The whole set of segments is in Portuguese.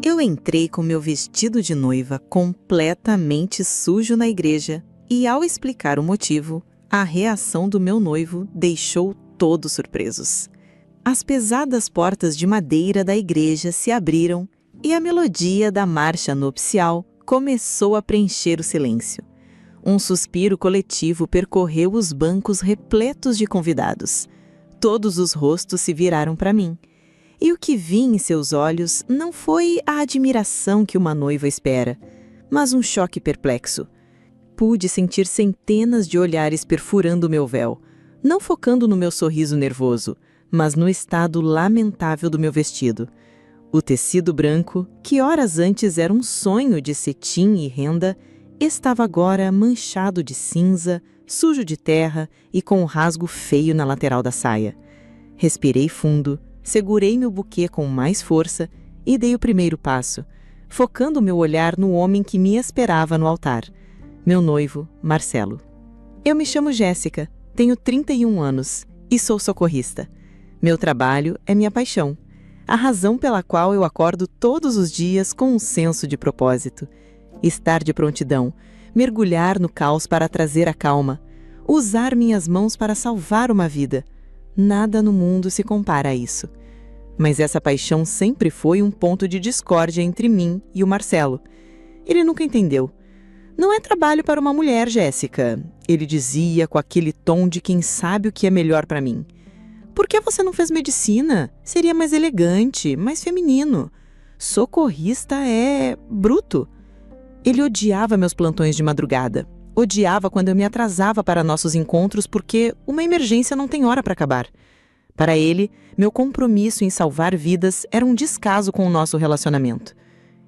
Eu entrei com meu vestido de noiva completamente sujo na igreja e, ao explicar o motivo, a reação do meu noivo deixou todos surpresos. As pesadas portas de madeira da igreja se abriram e a melodia da marcha nupcial começou a preencher o silêncio. Um suspiro coletivo percorreu os bancos repletos de convidados. Todos os rostos se viraram para mim. E o que vi em seus olhos não foi a admiração que uma noiva espera, mas um choque perplexo. Pude sentir centenas de olhares perfurando o meu véu, não focando no meu sorriso nervoso, mas no estado lamentável do meu vestido. O tecido branco, que horas antes era um sonho de cetim e renda, estava agora manchado de cinza, sujo de terra e com um rasgo feio na lateral da saia. Respirei fundo, segurei meu buquê com mais força e dei o primeiro passo, focando meu olhar no homem que me esperava no altar, meu noivo, Marcelo. Eu me chamo Jéssica, tenho 31 anos e sou socorrista. Meu trabalho é minha paixão, a razão pela qual eu acordo todos os dias com um senso de propósito. Estar de prontidão, mergulhar no caos para trazer a calma, usar minhas mãos para salvar uma vida. Nada no mundo se compara a isso. Mas essa paixão sempre foi um ponto de discórdia entre mim e o Marcelo. Ele nunca entendeu. Não é trabalho para uma mulher, Jéssica, ele dizia com aquele tom de quem sabe o que é melhor para mim. Por que você não fez medicina? Seria mais elegante, mais feminino. Socorrista é bruto. Ele odiava meus plantões de madrugada. Odiava quando eu me atrasava para nossos encontros porque uma emergência não tem hora para acabar. Para ele, meu compromisso em salvar vidas era um descaso com o nosso relacionamento.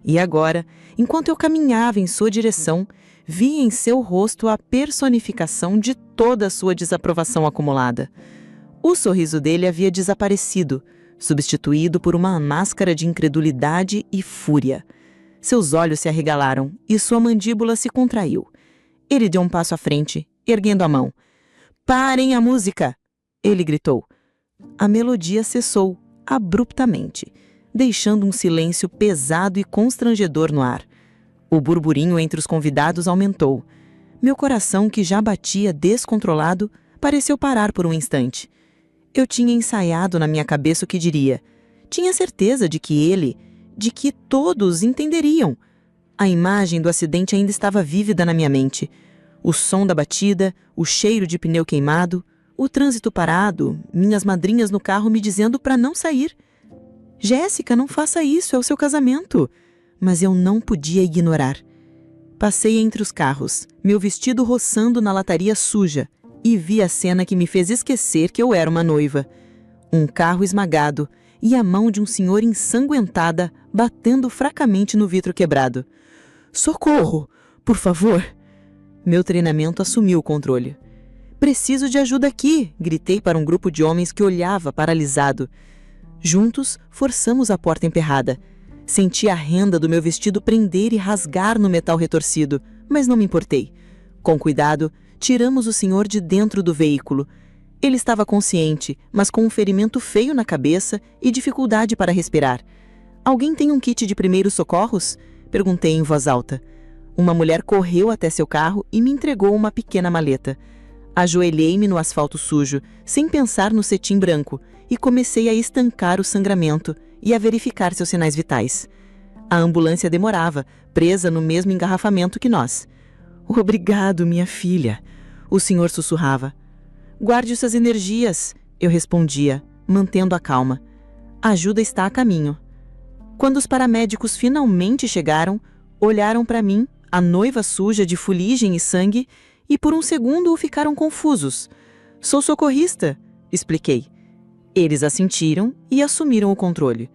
E agora, enquanto eu caminhava em sua direção, vi em seu rosto a personificação de toda a sua desaprovação acumulada. O sorriso dele havia desaparecido, substituído por uma máscara de incredulidade e fúria. Seus olhos se arregalaram e sua mandíbula se contraiu. Ele deu um passo à frente, erguendo a mão. "Parem a música!" ele gritou. A melodia cessou, abruptamente, deixando um silêncio pesado e constrangedor no ar. O burburinho entre os convidados aumentou. Meu coração, que já batia descontrolado, pareceu parar por um instante. Eu tinha ensaiado na minha cabeça o que diria. Tinha certeza de que todos entenderiam. A imagem do acidente ainda estava vívida na minha mente. O som da batida, o cheiro de pneu queimado, o trânsito parado, minhas madrinhas no carro me dizendo para não sair. "Jéssica, não faça isso, é o seu casamento." Mas eu não podia ignorar. Passei entre os carros, meu vestido roçando na lataria suja, e vi a cena que me fez esquecer que eu era uma noiva. Um carro esmagado e a mão de um senhor ensanguentada batendo fracamente no vidro quebrado. "Socorro! Por favor!" Meu treinamento assumiu o controle. "Preciso de ajuda aqui!" gritei para um grupo de homens que olhava paralisado. Juntos, forçamos a porta emperrada. Senti a renda do meu vestido prender e rasgar no metal retorcido, mas não me importei. Com cuidado, tiramos o senhor de dentro do veículo. Ele estava consciente, mas com um ferimento feio na cabeça e dificuldade para respirar. "Alguém tem um kit de primeiros socorros?" perguntei em voz alta. Uma mulher correu até seu carro e me entregou uma pequena maleta. Ajoelhei-me no asfalto sujo, sem pensar no cetim branco, e comecei a estancar o sangramento e a verificar seus sinais vitais. A ambulância demorava, presa no mesmo engarrafamento que nós. "Obrigado, minha filha", o senhor sussurrava. "Guarde suas energias", eu respondia, mantendo a calma. "A ajuda está a caminho." Quando os paramédicos finalmente chegaram, olharam para mim, a noiva suja de fuligem e sangue, e por um segundo ficaram confusos. "Sou socorrista", expliquei. Eles assentiram e assumiram o controle.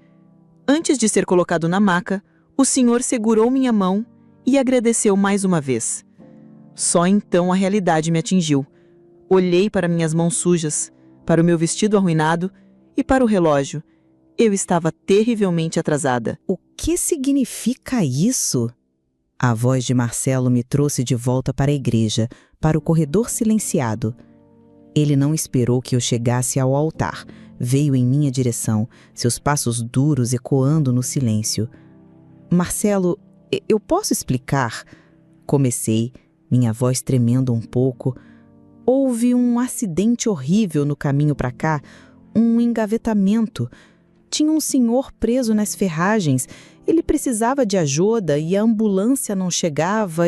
Antes de ser colocado na maca, o senhor segurou minha mão e agradeceu mais uma vez. Só então a realidade me atingiu. Olhei para minhas mãos sujas, para o meu vestido arruinado e para o relógio. Eu estava terrivelmente atrasada. "O que significa isso?" A voz de Marcelo me trouxe de volta para a igreja, para o corredor silenciado. Ele não esperou que eu chegasse ao altar. Veio em minha direção, seus passos duros ecoando no silêncio. Marcelo, eu posso explicar? Comecei, minha voz tremendo um pouco. Houve um acidente horrível no caminho para cá, um engavetamento. Tinha um senhor preso nas ferragens. Ele precisava de ajuda e a ambulância não chegava.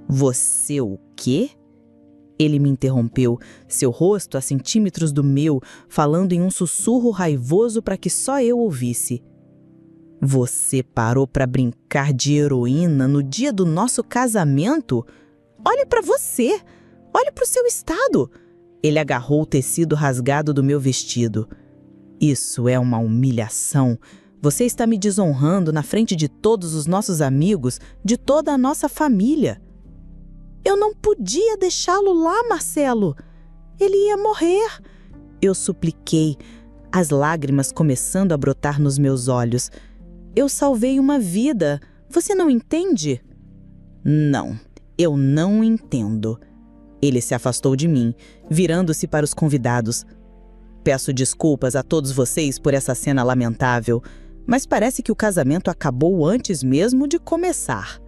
Você o quê? Ele me interrompeu, seu rosto a centímetros do meu, falando em um sussurro raivoso para que só eu ouvisse. Você parou para brincar de heroína no dia do nosso casamento? Olhe para você! Olhe para o seu estado! Ele agarrou o tecido rasgado do meu vestido. Isso é uma humilhação. Você está me desonrando na frente de todos os nossos amigos, de toda a nossa família. Eu não podia deixá-lo lá, Marcelo. Ele ia morrer. Eu supliquei, as lágrimas começando a brotar nos meus olhos. Eu salvei uma vida. Você não entende? Não, eu não entendo. Ele se afastou de mim, virando-se para os convidados. Peço desculpas a todos vocês por essa cena lamentável, mas parece que o casamento acabou antes mesmo de começar.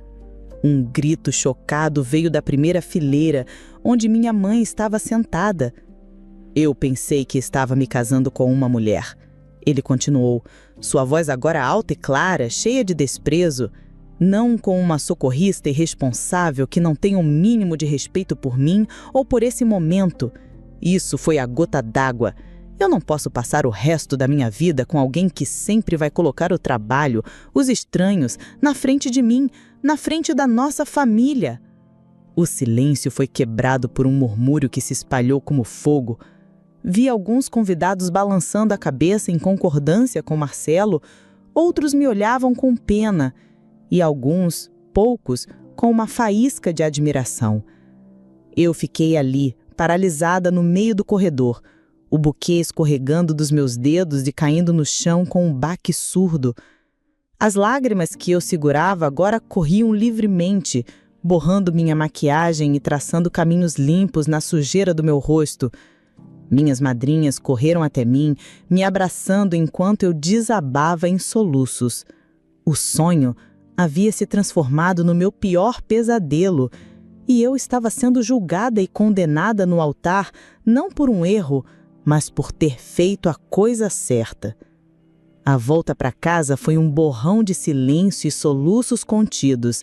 Um grito chocado veio da primeira fileira, onde minha mãe estava sentada. Eu pensei que estava me casando com uma mulher. Ele continuou, sua voz agora alta e clara, cheia de desprezo. Não com uma socorrista irresponsável que não tem o mínimo de respeito por mim ou por esse momento. Isso foi a gota d'água. Eu não posso passar o resto da minha vida com alguém que sempre vai colocar o trabalho, os estranhos, na frente de mim, na frente da nossa família. O silêncio foi quebrado por um murmúrio que se espalhou como fogo. Vi alguns convidados balançando a cabeça em concordância com Marcelo, outros me olhavam com pena, e alguns, poucos, com uma faísca de admiração. Eu fiquei ali, paralisada no meio do corredor, o buquê escorregando dos meus dedos e caindo no chão com um baque surdo. As lágrimas que eu segurava agora corriam livremente, borrando minha maquiagem e traçando caminhos limpos na sujeira do meu rosto. Minhas madrinhas correram até mim, me abraçando enquanto eu desabava em soluços. O sonho havia se transformado no meu pior pesadelo, e eu estava sendo julgada e condenada no altar, não por um erro, mas por ter feito a coisa certa. A volta para casa foi um borrão de silêncio e soluços contidos.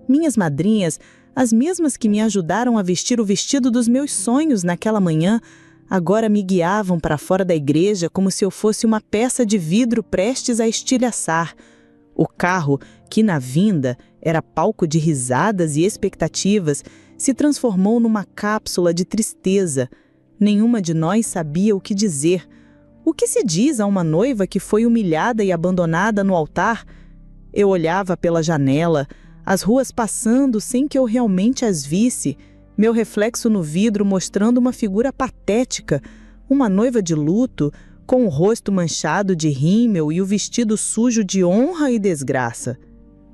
Minhas madrinhas, as mesmas que me ajudaram a vestir o vestido dos meus sonhos naquela manhã, agora me guiavam para fora da igreja como se eu fosse uma peça de vidro prestes a estilhaçar. O carro, que na vinda era palco de risadas e expectativas, se transformou numa cápsula de tristeza. Nenhuma de nós sabia o que dizer. O que se diz a uma noiva que foi humilhada e abandonada no altar? Eu olhava pela janela, as ruas passando sem que eu realmente as visse, meu reflexo no vidro mostrando uma figura patética, uma noiva de luto, com o rosto manchado de rímel e o vestido sujo de honra e desgraça.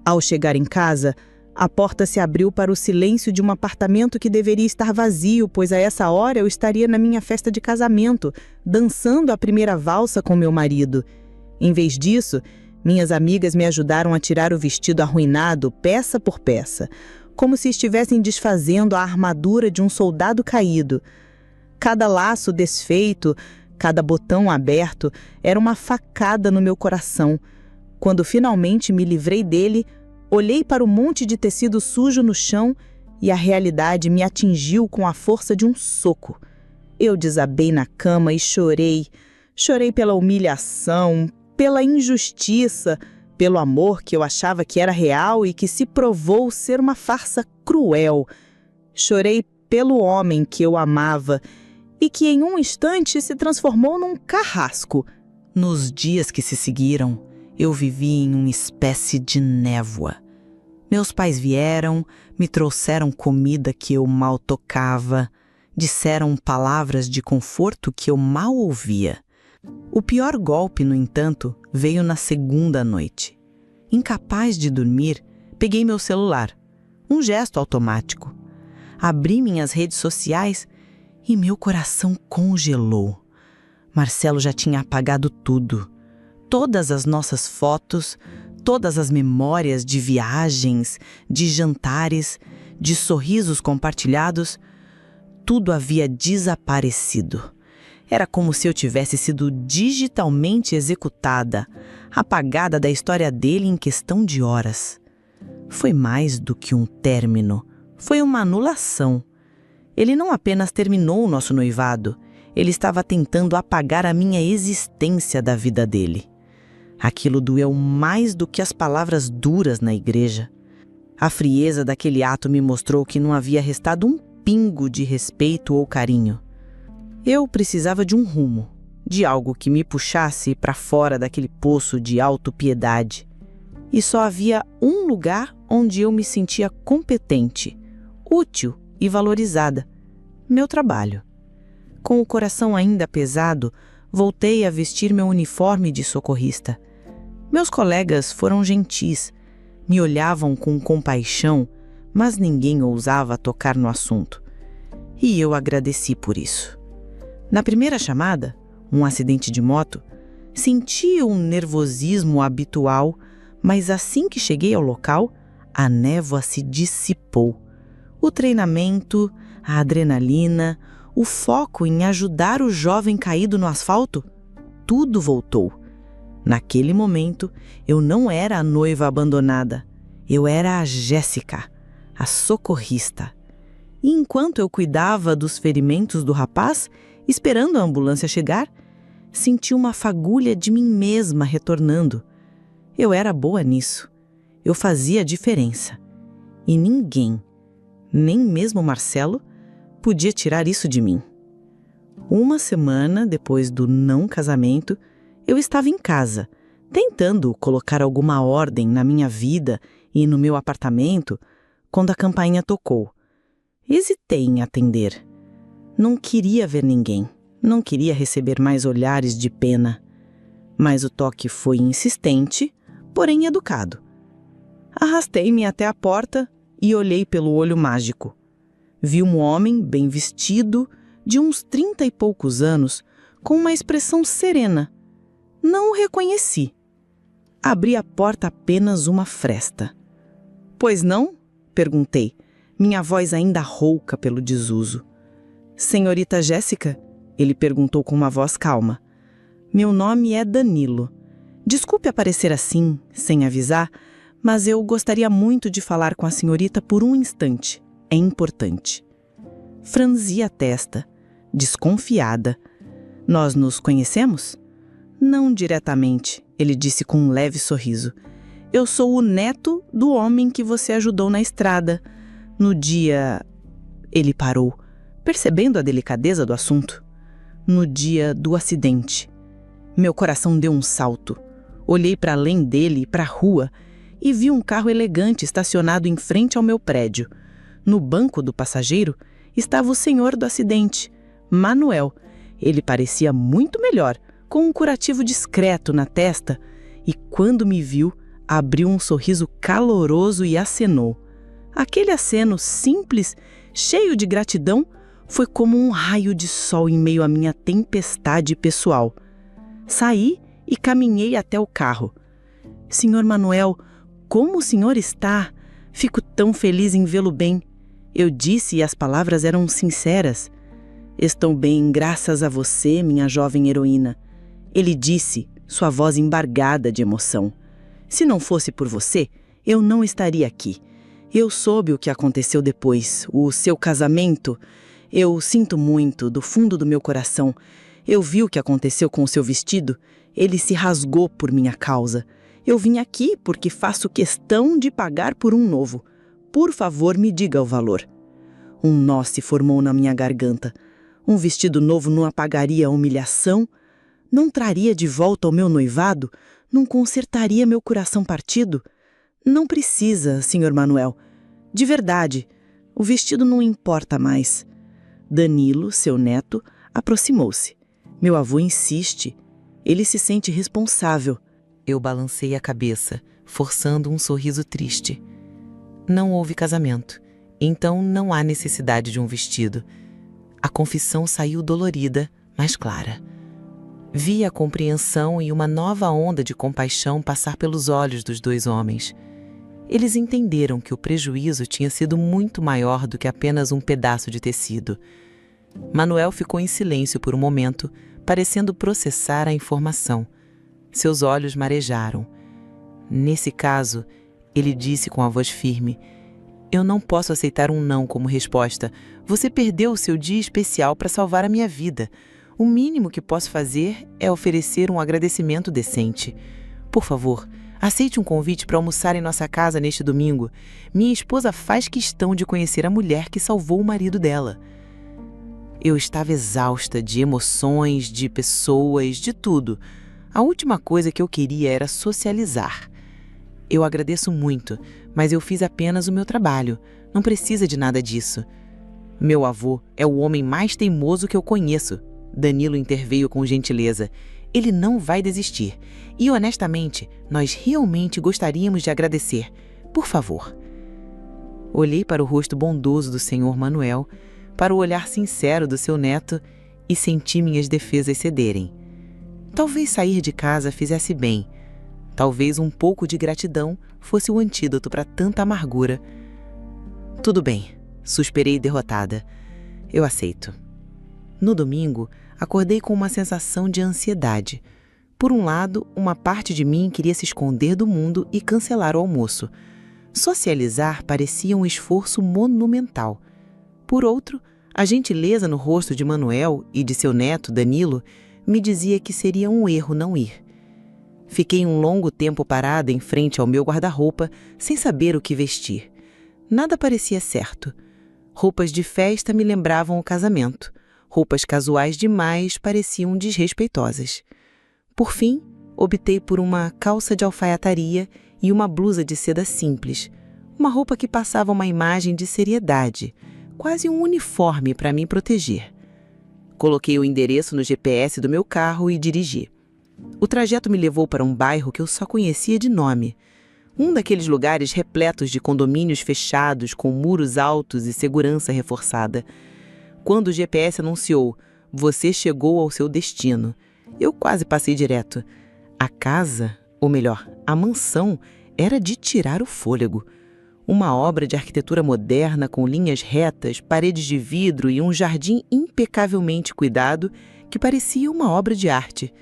Ao chegar em casa, a porta se abriu para o silêncio de um apartamento que deveria estar vazio, pois a essa hora eu estaria na minha festa de casamento, dançando a primeira valsa com meu marido. Em vez disso, minhas amigas me ajudaram a tirar o vestido arruinado, peça por peça, como se estivessem desfazendo a armadura de um soldado caído. Cada laço desfeito, cada botão aberto, era uma facada no meu coração. Quando finalmente me livrei dele, olhei para o monte de tecido sujo no chão e a realidade me atingiu com a força de um soco. Eu desabei na cama e chorei. Chorei pela humilhação, pela injustiça, pelo amor que eu achava que era real e que se provou ser uma farsa cruel. Chorei pelo homem que eu amava e que em um instante se transformou num carrasco. Nos dias que se seguiram, eu vivi em uma espécie de névoa. Meus pais vieram, me trouxeram comida que eu mal tocava, disseram palavras de conforto que eu mal ouvia. O pior golpe, no entanto, veio na segunda noite. Incapaz de dormir, peguei meu celular, um gesto automático. Abri minhas redes sociais e meu coração congelou. Marcelo já tinha apagado tudo. Todas as nossas fotos, Todas as memórias de viagens, de jantares, de sorrisos compartilhados, tudo havia desaparecido. Era como se eu tivesse sido digitalmente executada, apagada da história dele em questão de horas. Foi mais do que um término, foi uma anulação. Ele não apenas terminou o nosso noivado, ele estava tentando apagar a minha existência da vida dele. Aquilo doeu mais do que as palavras duras na igreja. A frieza daquele ato me mostrou que não havia restado um pingo de respeito ou carinho. Eu precisava de um rumo, de algo que me puxasse para fora daquele poço de autopiedade. E só havia um lugar onde eu me sentia competente, útil e valorizada: meu trabalho. Com o coração ainda pesado, voltei a vestir meu uniforme de socorrista. Meus colegas foram gentis, me olhavam com compaixão, mas ninguém ousava tocar no assunto. E eu agradeci por isso. Na primeira chamada, um acidente de moto, senti um nervosismo habitual, mas assim que cheguei ao local, a névoa se dissipou. O treinamento, a adrenalina, o foco em ajudar o jovem caído no asfalto, tudo voltou. Naquele momento, eu não era a noiva abandonada. Eu era a Jéssica, a socorrista. E enquanto eu cuidava dos ferimentos do rapaz, esperando a ambulância chegar, senti uma fagulha de mim mesma retornando. Eu era boa nisso. Eu fazia a diferença. E ninguém, nem mesmo Marcelo, podia tirar isso de mim. Uma semana depois do não casamento, eu estava em casa, tentando colocar alguma ordem na minha vida e no meu apartamento, quando a campainha tocou. Hesitei em atender. Não queria ver ninguém, não queria receber mais olhares de pena. Mas o toque foi insistente, porém educado. Arrastei-me até a porta e olhei pelo olho mágico. Vi um homem bem vestido, de uns 30 e poucos anos, com uma expressão serena. Não o reconheci. Abri a porta apenas uma fresta. "Pois não?" perguntei, minha voz ainda rouca pelo desuso. "Senhorita Jéssica?" ele perguntou com uma voz calma. "Meu nome é Danilo. Desculpe aparecer assim, sem avisar, mas eu gostaria muito de falar com a senhorita por um instante. É importante." Franzi a testa, desconfiada. "Nós nos conhecemos?" "Não diretamente", ele disse com um leve sorriso. "Eu sou o neto do homem que você ajudou na estrada. No dia..." Ele parou, percebendo a delicadeza do assunto. "No dia do acidente." Meu coração deu um salto. Olhei para além dele, para a rua, e vi um carro elegante estacionado em frente ao meu prédio. No banco do passageiro estava o senhor do acidente, Manuel. Ele parecia muito melhor, com um curativo discreto na testa, e quando me viu, abriu um sorriso caloroso e acenou. Aquele aceno simples, cheio de gratidão, foi como um raio de sol em meio à minha tempestade pessoal. Saí e caminhei até o carro. "Senhor Manuel, como o senhor está? Fico tão feliz em vê-lo bem." Eu disse e as palavras eram sinceras. "Estou bem, graças a você, minha jovem heroína." Ele disse, sua voz embargada de emoção. "Se não fosse por você, eu não estaria aqui. Eu soube o que aconteceu depois, o seu casamento. Eu sinto muito, do fundo do meu coração. Eu vi o que aconteceu com o seu vestido. Ele se rasgou por minha causa. Eu vim aqui porque faço questão de pagar por um novo. Por favor, me diga o valor." Um nó se formou na minha garganta. Um vestido novo não apagaria a humilhação? Não traria de volta ao meu noivado? Não consertaria meu coração partido? "Não precisa, senhor Manuel. De verdade, o vestido não importa mais." Danilo, seu neto, aproximou-se. "Meu avô insiste. Ele se sente responsável." Eu balancei a cabeça, forçando um sorriso triste. Não houve casamento, então não há necessidade de um vestido. A confissão saiu dolorida, mas clara. Vi a compreensão e uma nova onda de compaixão passar pelos olhos dos dois homens. Eles entenderam que o prejuízo tinha sido muito maior do que apenas um pedaço de tecido. Manuel ficou em silêncio por um momento, parecendo processar a informação. Seus olhos marejaram. Nesse caso, ele disse com a voz firme: "Eu não posso aceitar um não como resposta. Você perdeu o seu dia especial para salvar a minha vida. O mínimo que posso fazer é oferecer um agradecimento decente. Por favor, aceite um convite para almoçar em nossa casa neste domingo. Minha esposa faz questão de conhecer a mulher que salvou o marido dela." Eu estava exausta de emoções, de pessoas, de tudo. A última coisa que eu queria era socializar. "Eu agradeço muito, mas eu fiz apenas o meu trabalho. Não precisa de nada disso." "Meu avô é o homem mais teimoso que eu conheço." Danilo interveio com gentileza. "Ele não vai desistir. E, honestamente, nós realmente gostaríamos de agradecer. Por favor." Olhei para o rosto bondoso do senhor Manuel, para o olhar sincero do seu neto e senti minhas defesas cederem. Talvez sair de casa fizesse bem. Talvez um pouco de gratidão fosse o antídoto para tanta amargura. "Tudo bem", suspirei derrotada. "Eu aceito." No domingo, acordei com uma sensação de ansiedade. Por um lado, uma parte de mim queria se esconder do mundo e cancelar o almoço. Socializar parecia um esforço monumental. Por outro, a gentileza no rosto de Manuel e de seu neto, Danilo, me dizia que seria um erro não ir. Fiquei um longo tempo parada em frente ao meu guarda-roupa, sem saber o que vestir. Nada parecia certo. Roupas de festa me lembravam o casamento. Roupas casuais demais pareciam desrespeitosas. Por fim, optei por uma calça de alfaiataria e uma blusa de seda simples. Uma roupa que passava uma imagem de seriedade, quase um uniforme para me proteger. Coloquei o endereço no GPS do meu carro e dirigi. O trajeto me levou para um bairro que eu só conhecia de nome. Um daqueles lugares repletos de condomínios fechados, com muros altos e segurança reforçada. Quando o GPS anunciou: "Você chegou ao seu destino", eu quase passei direto. A casa, ou melhor, a mansão, era de tirar o fôlego. Uma obra de arquitetura moderna com linhas retas, paredes de vidro e um jardim impecavelmente cuidado que parecia uma obra de arte.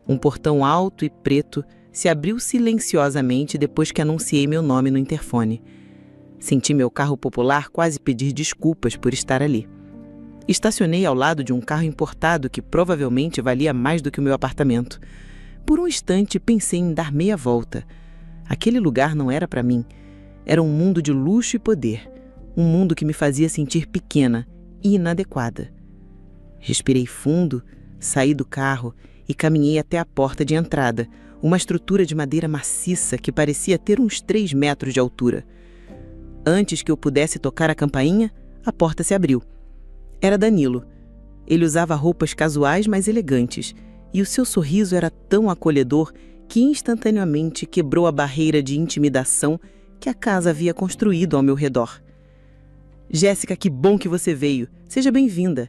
Um portão alto e preto se abriu silenciosamente depois que anunciei meu nome no interfone. Senti meu carro popular quase pedir desculpas por estar ali. Estacionei ao lado de um carro importado que provavelmente valia mais do que o meu apartamento. Por um instante pensei em dar meia volta. Aquele lugar não era para mim. Era um mundo de luxo e poder. Um mundo que me fazia sentir pequena e inadequada. Respirei fundo, saí do carro e caminhei até a porta de entrada, uma estrutura de madeira maciça que parecia ter uns 3 metros de altura. Antes que eu pudesse tocar a campainha, a porta se abriu. Era Danilo. Ele usava roupas casuais, mas elegantes, e o seu sorriso era tão acolhedor que instantaneamente quebrou a barreira de intimidação que a casa havia construído ao meu redor. "Jéssica, que bom que você veio. Seja bem-vinda."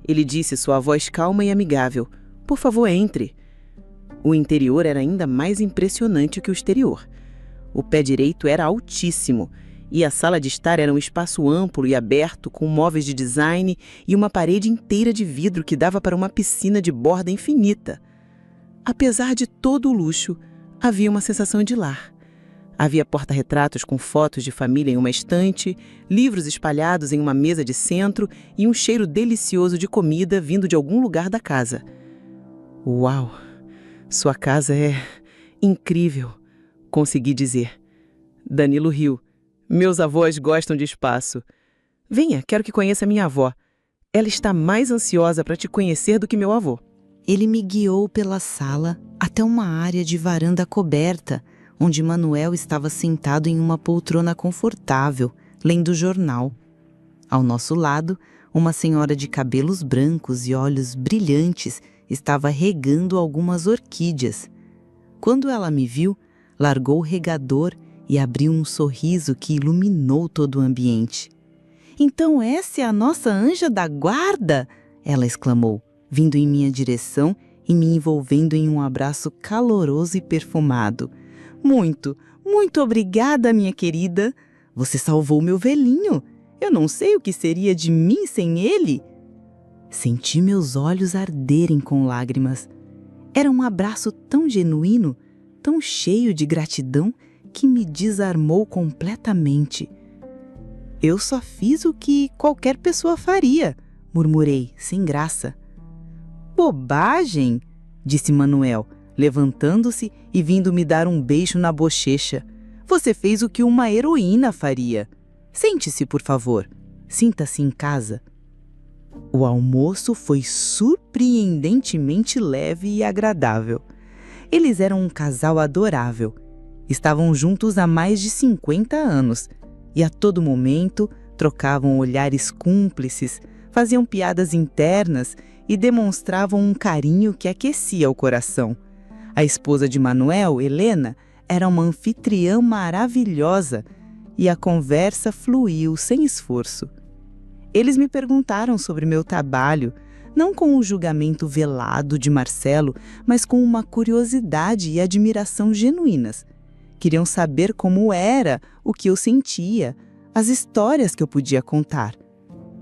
Ele disse, sua voz calma e amigável. "Por favor, entre." O interior era ainda mais impressionante que o exterior. O pé direito era altíssimo, e a sala de estar era um espaço amplo e aberto, com móveis de design e uma parede inteira de vidro que dava para uma piscina de borda infinita. Apesar de todo o luxo, havia uma sensação de lar. Havia porta-retratos com fotos de família em uma estante, livros espalhados em uma mesa de centro e um cheiro delicioso de comida vindo de algum lugar da casa. "Uau! Sua casa é incrível", consegui dizer. Danilo riu. "Meus avós gostam de espaço. Venha, quero que conheça minha avó. Ela está mais ansiosa para te conhecer do que meu avô." Ele me guiou pela sala até uma área de varanda coberta, onde Manuel estava sentado em uma poltrona confortável, lendo jornal. Ao nosso lado, uma senhora de cabelos brancos e olhos brilhantes estava regando algumas orquídeas. Quando ela me viu, largou o regador e abriu um sorriso que iluminou todo o ambiente. "Então essa é a nossa anja da guarda?" ela exclamou, vindo em minha direção e me envolvendo em um abraço caloroso e perfumado. Muito, muito obrigada, minha querida. Você salvou meu velhinho. Eu não sei o que seria de mim sem ele. Senti meus olhos arderem com lágrimas. Era um abraço tão genuíno, tão cheio de gratidão, que me desarmou completamente. Eu só fiz o que qualquer pessoa faria, murmurei, sem graça. Bobagem, disse Manuel, levantando-se e vindo me dar um beijo na bochecha. Você fez o que uma heroína faria. Sente-se, por favor. Sinta-se em casa. O almoço foi surpreendentemente leve e agradável. Eles eram um casal adorável. Estavam juntos há mais de 50 anos e a todo momento trocavam olhares cúmplices, faziam piadas internas e demonstravam um carinho que aquecia o coração. A esposa de Manuel, Helena, era uma anfitriã maravilhosa e a conversa fluiu sem esforço. Eles me perguntaram sobre meu trabalho, não com o julgamento velado de Marcelo, mas com uma curiosidade e admiração genuínas. Queriam saber como era, o que eu sentia, as histórias que eu podia contar.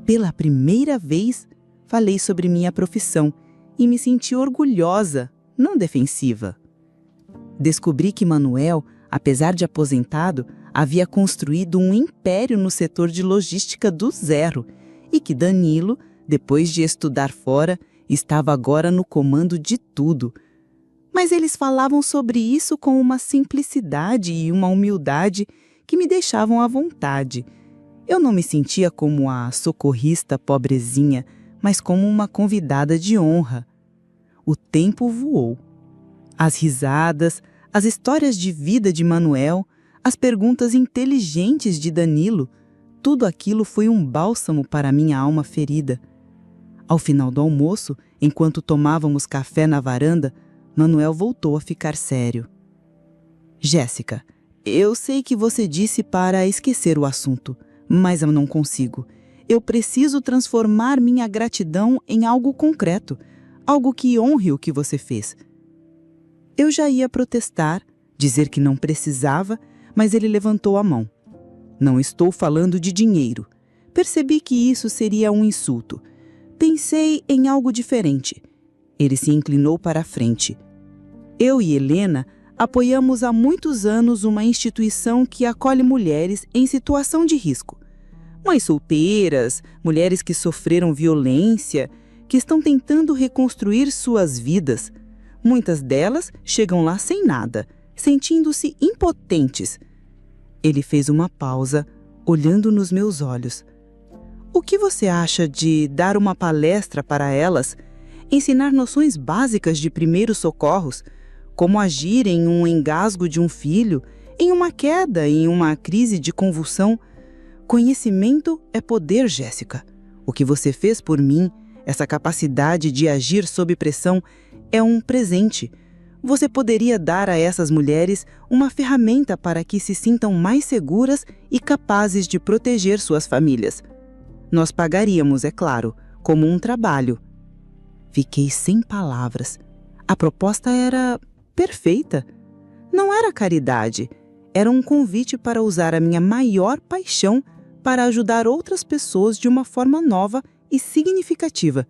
Pela primeira vez, falei sobre minha profissão e me senti orgulhosa, não defensiva. Descobri que Manuel, apesar de aposentado, havia construído um império no setor de logística do zero e que Danilo, depois de estudar fora, estava agora no comando de tudo. Mas eles falavam sobre isso com uma simplicidade e uma humildade que me deixavam à vontade. Eu não me sentia como a socorrista pobrezinha, mas como uma convidada de honra. O tempo voou. As risadas, as histórias de vida de Manuel, as perguntas inteligentes de Danilo, tudo aquilo foi um bálsamo para minha alma ferida. Ao final do almoço, enquanto tomávamos café na varanda, Manuel voltou a ficar sério. Jéssica, eu sei que você disse para esquecer o assunto, mas eu não consigo. Eu preciso transformar minha gratidão em algo concreto, algo que honre o que você fez. Eu já ia protestar, dizer que não precisava, mas ele levantou a mão. Não estou falando de dinheiro. Percebi que isso seria um insulto. Pensei em algo diferente. Ele se inclinou para a frente. Eu e Helena apoiamos há muitos anos uma instituição que acolhe mulheres em situação de risco. Mães solteiras, mulheres que sofreram violência, que estão tentando reconstruir suas vidas. Muitas delas chegam lá sem nada, sentindo-se impotentes. Ele fez uma pausa, olhando nos meus olhos. O que você acha de dar uma palestra para elas, ensinar noções básicas de primeiros socorros, como agir em um engasgo de um filho, em uma queda, em uma crise de convulsão? Conhecimento é poder, Jéssica. O que você fez por mim, essa capacidade de agir sob pressão, é um presente. Você poderia dar a essas mulheres uma ferramenta para que se sintam mais seguras e capazes de proteger suas famílias. Nós pagaríamos, é claro, como um trabalho. Fiquei sem palavras. A proposta era perfeita. Não era caridade. Era um convite para usar a minha maior paixão para ajudar outras pessoas de uma forma nova e significativa.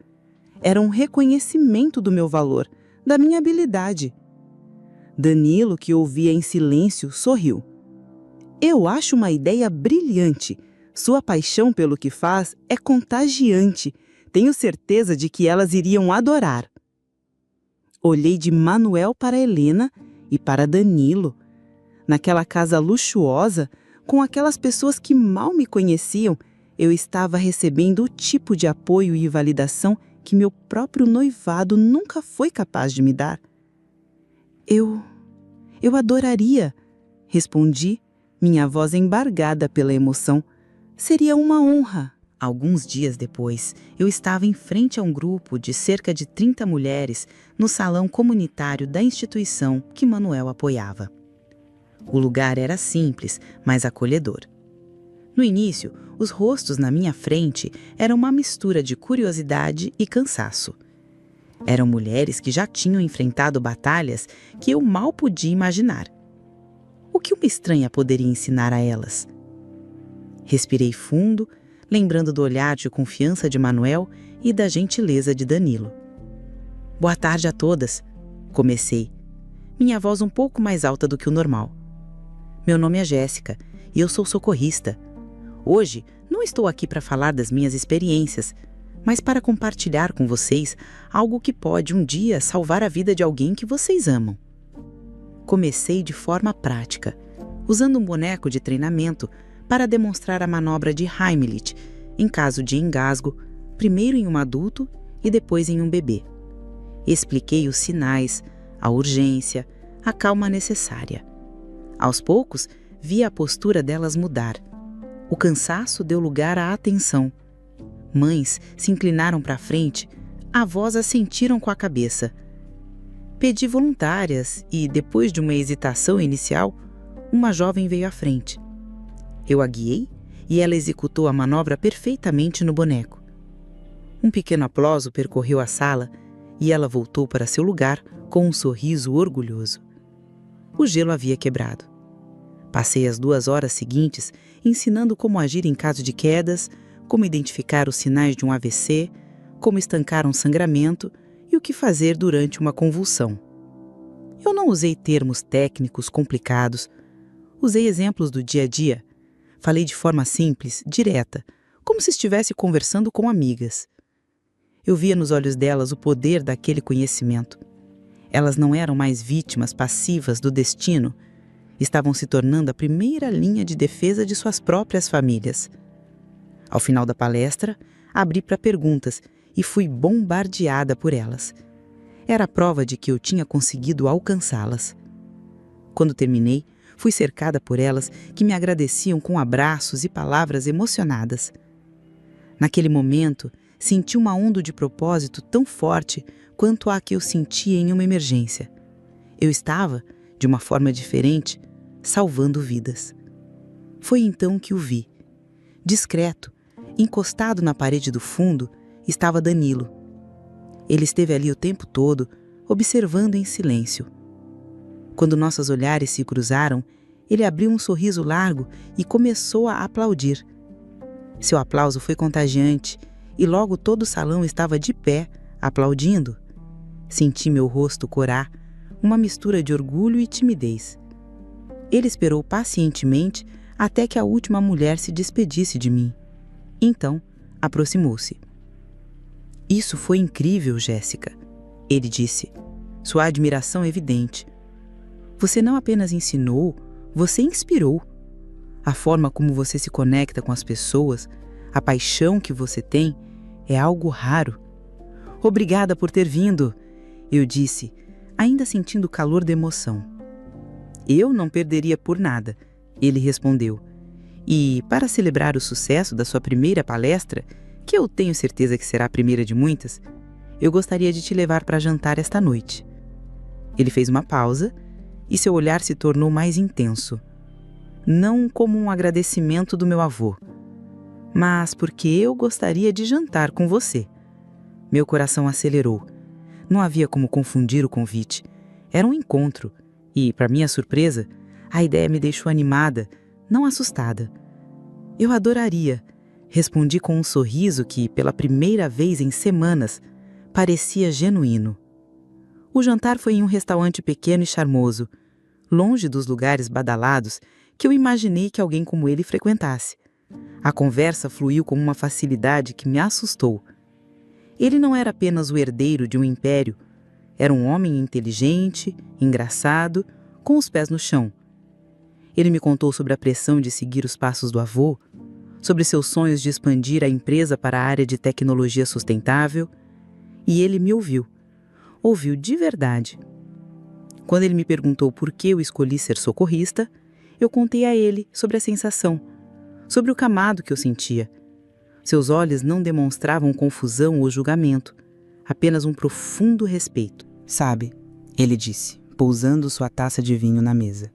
Era um reconhecimento do meu valor, da minha habilidade. Danilo, que ouvia em silêncio, sorriu. Eu acho uma ideia brilhante. Sua paixão pelo que faz é contagiante. Tenho certeza de que elas iriam adorar. Olhei de Manuel para Helena e para Danilo. Naquela casa luxuosa, com aquelas pessoas que mal me conheciam, eu estava recebendo o tipo de apoio e validação que meu próprio noivado nunca foi capaz de me dar. Eu adoraria, respondi, minha voz embargada pela emoção. Seria uma honra. Alguns dias depois, eu estava em frente a um grupo de cerca de 30 mulheres no salão comunitário da instituição que Manuel apoiava. O lugar era simples, mas acolhedor. No início, os rostos na minha frente eram uma mistura de curiosidade e cansaço. Eram mulheres que já tinham enfrentado batalhas que eu mal podia imaginar. O que uma estranha poderia ensinar a elas? Respirei fundo, lembrando do olhar de confiança de Manuel e da gentileza de Danilo. Boa tarde a todas, comecei, minha voz um pouco mais alta do que o normal. Meu nome é Jéssica e eu sou socorrista. Hoje não estou aqui para falar das minhas experiências, mas para compartilhar com vocês algo que pode um dia salvar a vida de alguém que vocês amam. Comecei de forma prática, usando um boneco de treinamento para demonstrar a manobra de Heimlich, em caso de engasgo, primeiro em um adulto e depois em um bebê. Expliquei os sinais, a urgência, a calma necessária. Aos poucos, vi a postura delas mudar. O cansaço deu lugar à atenção. Mães se inclinaram para a frente, avós assentiram com a cabeça. Pedi voluntárias e, depois de uma hesitação inicial, uma jovem veio à frente. Eu a guiei e ela executou a manobra perfeitamente no boneco. Um pequeno aplauso percorreu a sala e ela voltou para seu lugar com um sorriso orgulhoso. O gelo havia quebrado. Passei as 2 horas seguintes ensinando como agir em caso de quedas, como identificar os sinais de um AVC, como estancar um sangramento e o que fazer durante uma convulsão. Eu não usei termos técnicos complicados, usei exemplos do dia a dia. Falei de forma simples, direta, como se estivesse conversando com amigas. Eu via nos olhos delas o poder daquele conhecimento. Elas não eram mais vítimas passivas do destino, estavam se tornando a primeira linha de defesa de suas próprias famílias. Ao final da palestra, abri para perguntas e fui bombardeada por elas. Era a prova de que eu tinha conseguido alcançá-las. Quando terminei, fui cercada por elas que me agradeciam com abraços e palavras emocionadas. Naquele momento, senti uma onda de propósito tão forte quanto a que eu sentia em uma emergência. Eu estava, de uma forma diferente, salvando vidas. Foi então que o vi. Discreto, encostado na parede do fundo, estava Danilo. Ele esteve ali o tempo todo, observando em silêncio. Quando nossos olhares se cruzaram, ele abriu um sorriso largo e começou a aplaudir. Seu aplauso foi contagiante e logo todo o salão estava de pé, aplaudindo. Senti meu rosto corar, uma mistura de orgulho e timidez. Ele esperou pacientemente até que a última mulher se despedisse de mim. Então, aproximou-se. Isso foi incrível, Jéssica, ele disse. Sua admiração é evidente. Você não apenas ensinou, você inspirou. A forma como você se conecta com as pessoas, a paixão que você tem, é algo raro. Obrigada por ter vindo, eu disse, ainda sentindo o calor da emoção. Eu não perderia por nada, ele respondeu. E, para celebrar o sucesso da sua primeira palestra, que eu tenho certeza que será a primeira de muitas, eu gostaria de te levar para jantar esta noite. Ele fez uma pausa e seu olhar se tornou mais intenso. Não como um agradecimento do meu avô, mas porque eu gostaria de jantar com você. Meu coração acelerou. Não havia como confundir o convite. Era um encontro e, para minha surpresa, a ideia me deixou animada, não assustada. Eu adoraria, respondi com um sorriso que, pela primeira vez em semanas, parecia genuíno. O jantar foi em um restaurante pequeno e charmoso, longe dos lugares badalados que eu imaginei que alguém como ele frequentasse. A conversa fluiu com uma facilidade que me assustou. Ele não era apenas o herdeiro de um império, era um homem inteligente, engraçado, com os pés no chão. Ele me contou sobre a pressão de seguir os passos do avô, sobre seus sonhos de expandir a empresa para a área de tecnologia sustentável, e ele me ouviu. Ouviu de verdade. Quando ele me perguntou por que eu escolhi ser socorrista, eu contei a ele sobre a sensação, sobre o camado que eu sentia. Seus olhos não demonstravam confusão ou julgamento, apenas um profundo respeito. Sabe, ele disse, pousando sua taça de vinho na mesa.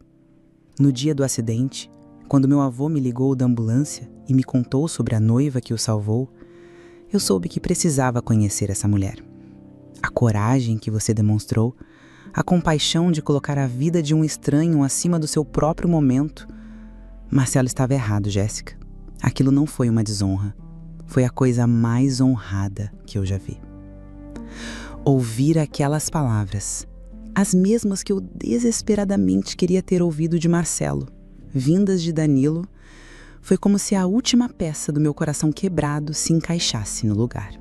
No dia do acidente, quando meu avô me ligou da ambulância e me contou sobre a noiva que o salvou, eu soube que precisava conhecer essa mulher. A coragem que você demonstrou, a compaixão de colocar a vida de um estranho acima do seu próprio momento. Marcelo estava errado, Jéssica. Aquilo não foi uma desonra. Foi a coisa mais honrada que eu já vi. Ouvir aquelas palavras, as mesmas que eu desesperadamente queria ter ouvido de Marcelo, vindas de Danilo, foi como se a última peça do meu coração quebrado se encaixasse no lugar.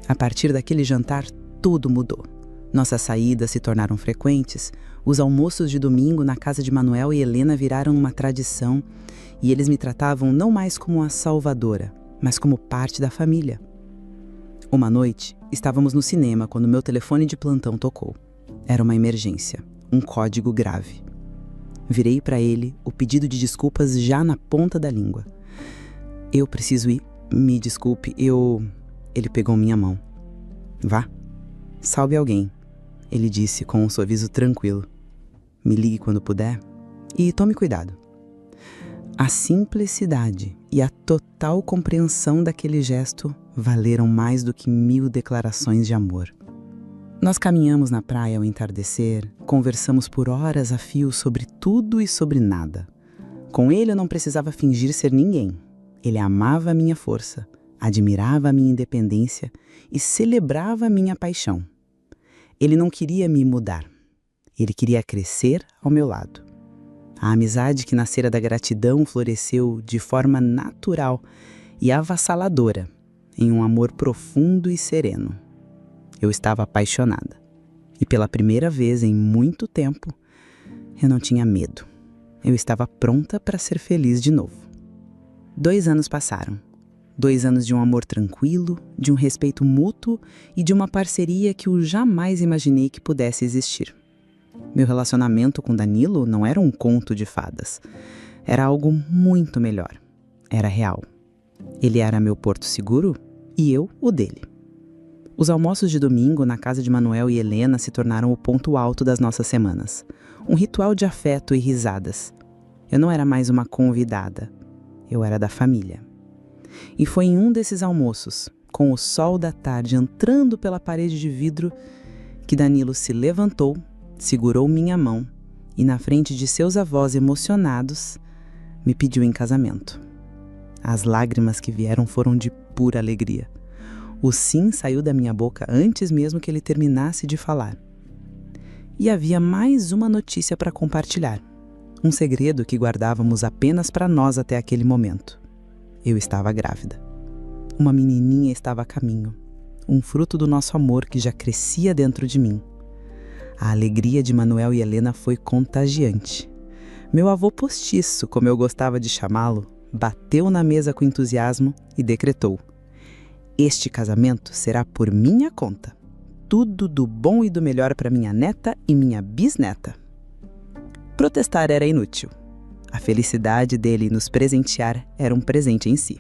A partir daquele jantar, tudo mudou. Nossas saídas se tornaram frequentes, os almoços de domingo na casa de Manuel e Helena viraram uma tradição e eles me tratavam não mais como a salvadora, mas como parte da família. Uma noite, estávamos no cinema quando meu telefone de plantão tocou. Era uma emergência, um código grave. Virei para ele, o pedido de desculpas já na ponta da língua. Eu preciso ir, me desculpe, Ele pegou minha mão. Vá, salve alguém, ele disse com um sorriso tranquilo. Me ligue quando puder e tome cuidado. A simplicidade e a total compreensão daquele gesto valeram mais do que 1000 declarações de amor. Nós caminhamos na praia ao entardecer, conversamos por horas a fio sobre tudo e sobre nada. Com ele eu não precisava fingir ser ninguém. Ele amava a minha força, admirava a minha independência e celebrava a minha paixão. Ele não queria me mudar. Ele queria crescer ao meu lado. A amizade que nascera da gratidão floresceu de forma natural e avassaladora, em um amor profundo e sereno. Eu estava apaixonada. E pela primeira vez em muito tempo, eu não tinha medo. Eu estava pronta para ser feliz de novo. 2 anos passaram. 2 anos de um amor tranquilo, de um respeito mútuo e de uma parceria que eu jamais imaginei que pudesse existir. Meu relacionamento com Danilo não era um conto de fadas. Era algo muito melhor. Era real. Ele era meu porto seguro e eu o dele. Os almoços de domingo na casa de Manuel e Helena se tornaram o ponto alto das nossas semanas. Um ritual de afeto e risadas. Eu não era mais uma convidada. Eu era da família. E foi em um desses almoços, com o sol da tarde entrando pela parede de vidro, que Danilo se levantou, segurou minha mão e, na frente de seus avós emocionados, me pediu em casamento. As lágrimas que vieram foram de pura alegria. O sim saiu da minha boca antes mesmo que ele terminasse de falar. E havia mais uma notícia para compartilhar. Um segredo que guardávamos apenas para nós até aquele momento. Eu estava grávida. Uma menininha estava a caminho. Um fruto do nosso amor que já crescia dentro de mim. A alegria de Manuel e Helena foi contagiante. Meu avô postiço, como eu gostava de chamá-lo, bateu na mesa com entusiasmo e decretou: este casamento será por minha conta. Tudo do bom e do melhor para minha neta e minha bisneta. Protestar era inútil. A felicidade dele nos presentear era um presente em si.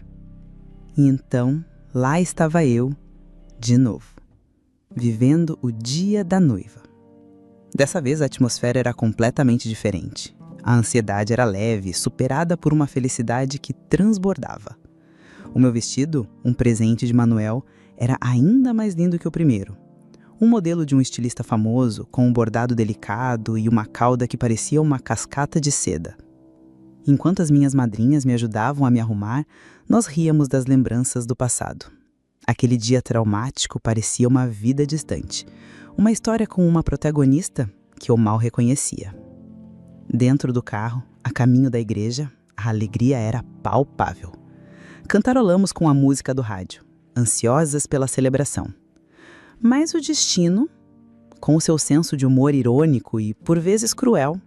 E então, lá estava eu, de novo, vivendo o dia da noiva. Dessa vez a atmosfera era completamente diferente. A ansiedade era leve, superada por uma felicidade que transbordava. O meu vestido, um presente de Manuel, era ainda mais lindo que o primeiro. Um modelo de um estilista famoso, com um bordado delicado e uma cauda que parecia uma cascata de seda. Enquanto as minhas madrinhas me ajudavam a me arrumar, nós ríamos das lembranças do passado. Aquele dia traumático parecia uma vida distante. Uma história com uma protagonista que eu mal reconhecia. Dentro do carro, a caminho da igreja, a alegria era palpável. Cantarolamos com a música do rádio, ansiosas pela celebração. Mas o destino, com o seu senso de humor irônico e, por vezes, cruel,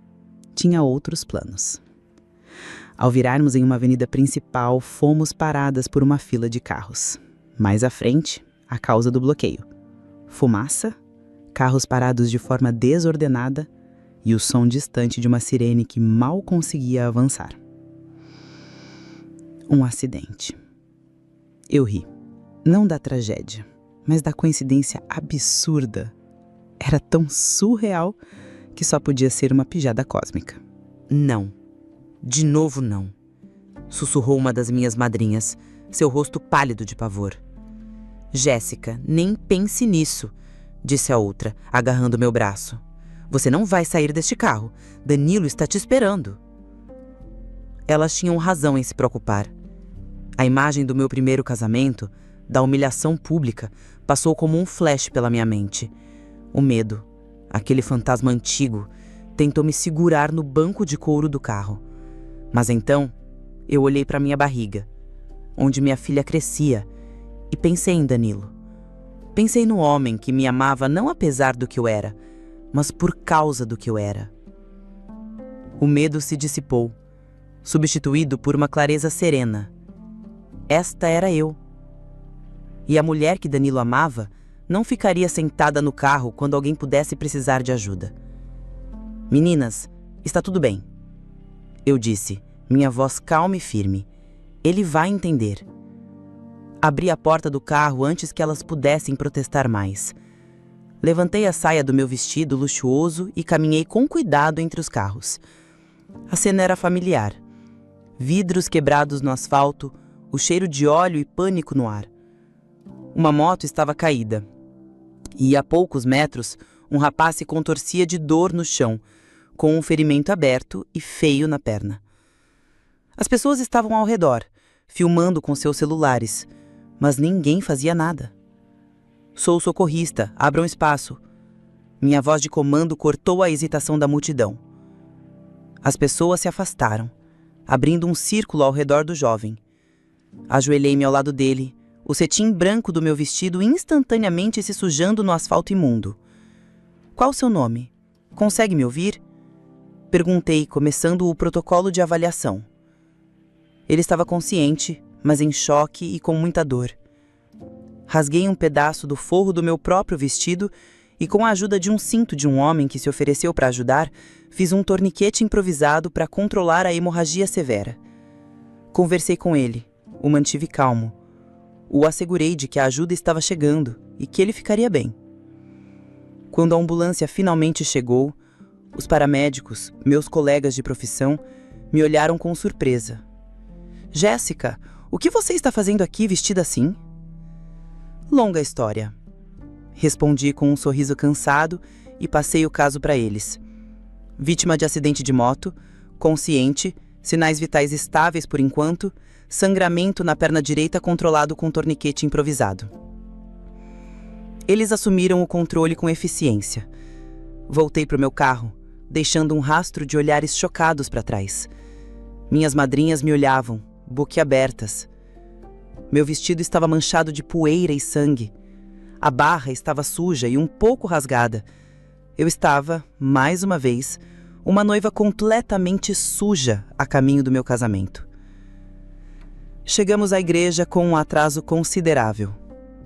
tinha outros planos. Ao virarmos em uma avenida principal, fomos paradas por uma fila de carros. Mais à frente, a causa do bloqueio. Fumaça, carros parados de forma desordenada e o som distante de uma sirene que mal conseguia avançar. Um acidente. Eu ri. Não da tragédia, mas da coincidência absurda. Era tão surreal que só podia ser uma pijada cósmica. Não. De novo não. Sussurrou uma das minhas madrinhas, seu rosto pálido de pavor. Jéssica, nem pense nisso. disse a outra, agarrando meu braço. Você não vai sair deste carro. Danilo está te esperando. Elas tinham razão em se preocupar. A imagem do meu primeiro casamento, da humilhação pública, passou como um flash pela minha mente. O medo, aquele fantasma antigo, tentou me segurar no banco de couro do carro. Mas então, eu olhei para minha barriga, onde minha filha crescia, e pensei em Danilo. Pensei no homem que me amava não apesar do que eu era, mas por causa do que eu era. O medo se dissipou, substituído por uma clareza serena. Esta era eu. E a mulher que Danilo amava não ficaria sentada no carro quando alguém pudesse precisar de ajuda. Meninas, está tudo bem, eu disse, minha voz calma e firme. Ele vai entender. Abri a porta do carro antes que elas pudessem protestar mais. Levantei a saia do meu vestido luxuoso e caminhei com cuidado entre os carros. A cena era familiar. Vidros quebrados no asfalto, o cheiro de óleo e pânico no ar. Uma moto estava caída. E a poucos metros, um rapaz se contorcia de dor no chão, com um ferimento aberto e feio na perna. As pessoas estavam ao redor, filmando com seus celulares, mas ninguém fazia nada. Sou socorrista, abram espaço. Minha voz de comando cortou a hesitação da multidão. As pessoas se afastaram, abrindo um círculo ao redor do jovem. Ajoelhei-me ao lado dele, o cetim branco do meu vestido instantaneamente se sujando no asfalto imundo. Qual o seu nome? Consegue me ouvir? Perguntei, começando o protocolo de avaliação. Ele estava consciente, mas em choque e com muita dor. Rasguei um pedaço do forro do meu próprio vestido e, com a ajuda de um cinto de um homem que se ofereceu para ajudar, fiz um torniquete improvisado para controlar a hemorragia severa. Conversei com ele, o mantive calmo. O assegurei de que a ajuda estava chegando e que ele ficaria bem. Quando a ambulância finalmente chegou, os paramédicos, meus colegas de profissão, me olharam com surpresa. Jéssica, o que você está fazendo aqui vestida assim? Longa história. Respondi com um sorriso cansado e passei o caso para eles. Vítima de acidente de moto, consciente, sinais vitais estáveis por enquanto, sangramento na perna direita controlado com torniquete improvisado. Eles assumiram o controle com eficiência. Voltei para o meu carro, deixando um rastro de olhares chocados para trás. Minhas madrinhas me olhavam, boquiabertas. Meu vestido estava manchado de poeira e sangue. A barra estava suja e um pouco rasgada. Eu estava, mais uma vez, uma noiva completamente suja a caminho do meu casamento. Chegamos à igreja com um atraso considerável.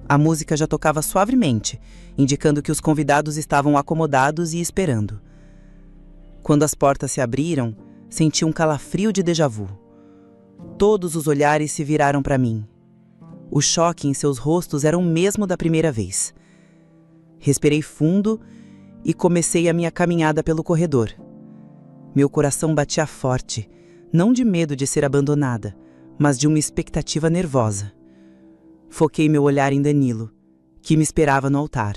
A música já tocava suavemente, indicando que os convidados estavam acomodados e esperando. Quando as portas se abriram, senti um calafrio de déjà vu. Todos os olhares se viraram para mim. O choque em seus rostos era o mesmo da primeira vez. Respirei fundo e comecei a minha caminhada pelo corredor. Meu coração batia forte, não de medo de ser abandonada, mas de uma expectativa nervosa. Foquei meu olhar em Danilo, que me esperava no altar.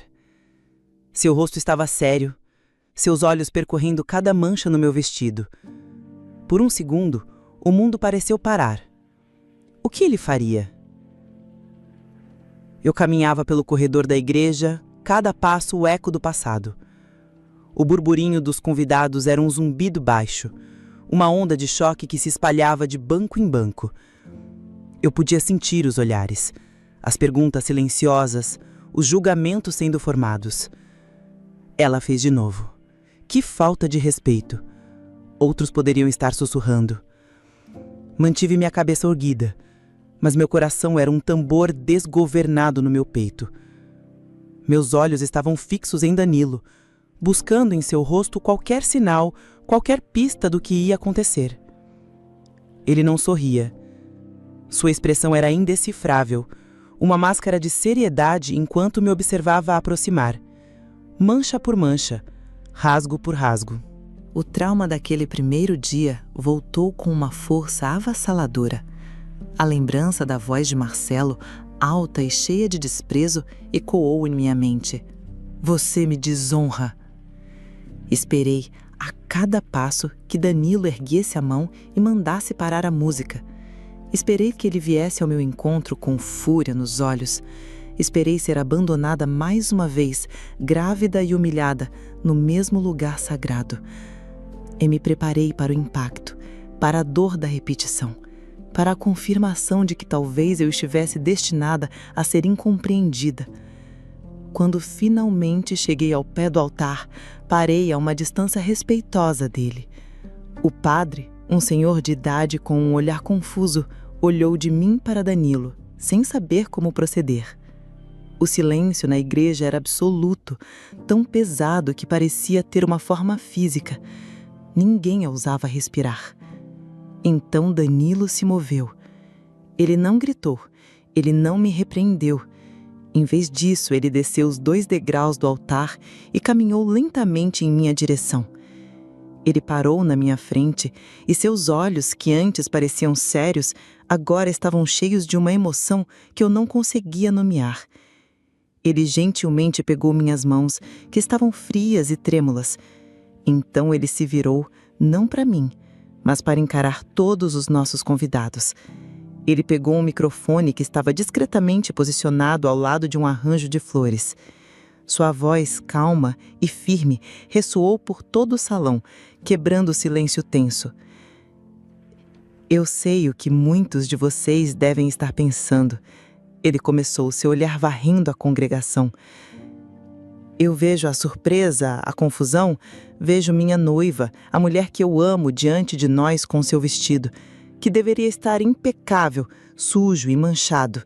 Seu rosto estava sério, seus olhos percorrendo cada mancha no meu vestido. Por um segundo, o mundo pareceu parar. O que ele faria? Eu caminhava pelo corredor da igreja, cada passo o eco do passado. O burburinho dos convidados era um zumbido baixo, uma onda de choque que se espalhava de banco em banco. Eu podia sentir os olhares, as perguntas silenciosas, os julgamentos sendo formados. Ela fez de novo. Que falta de respeito. Outros poderiam estar sussurrando. Mantive minha cabeça erguida, mas meu coração era um tambor desgovernado no meu peito. Meus olhos estavam fixos em Danilo, buscando em seu rosto qualquer sinal, qualquer pista do que ia acontecer. Ele não sorria. Sua expressão era indecifrável, uma máscara de seriedade enquanto me observava aproximar. Mancha por mancha, rasgo por rasgo. O trauma daquele primeiro dia voltou com uma força avassaladora. A lembrança da voz de Marcelo, alta e cheia de desprezo, ecoou em minha mente. Você me desonra. Esperei a cada passo que Danilo erguesse a mão e mandasse parar a música. Esperei que ele viesse ao meu encontro com fúria nos olhos. Esperei ser abandonada mais uma vez, grávida e humilhada, no mesmo lugar sagrado. E me preparei para o impacto, para a dor da repetição, para a confirmação de que talvez eu estivesse destinada a ser incompreendida. Quando finalmente cheguei ao pé do altar, parei a uma distância respeitosa dele. O padre, um senhor de idade com um olhar confuso, olhou de mim para Danilo, sem saber como proceder. O silêncio na igreja era absoluto, tão pesado que parecia ter uma forma física. Ninguém ousava respirar. Então Danilo se moveu. Ele não gritou, ele não me repreendeu. Em vez disso, ele desceu os 2 degraus do altar e caminhou lentamente em minha direção. Ele parou na minha frente e seus olhos, que antes pareciam sérios, agora estavam cheios de uma emoção que eu não conseguia nomear. Ele gentilmente pegou minhas mãos, que estavam frias e trêmulas. Então ele se virou, não para mim, mas para encarar todos os nossos convidados. Ele pegou um microfone que estava discretamente posicionado ao lado de um arranjo de flores. Sua voz, calma e firme, ressoou por todo o salão, quebrando o silêncio tenso. Eu sei o que muitos de vocês devem estar pensando. Ele começou, seu olhar varrendo a congregação. Eu vejo a surpresa, a confusão, vejo minha noiva, a mulher que eu amo diante de nós com seu vestido, que deveria estar impecável, sujo e manchado.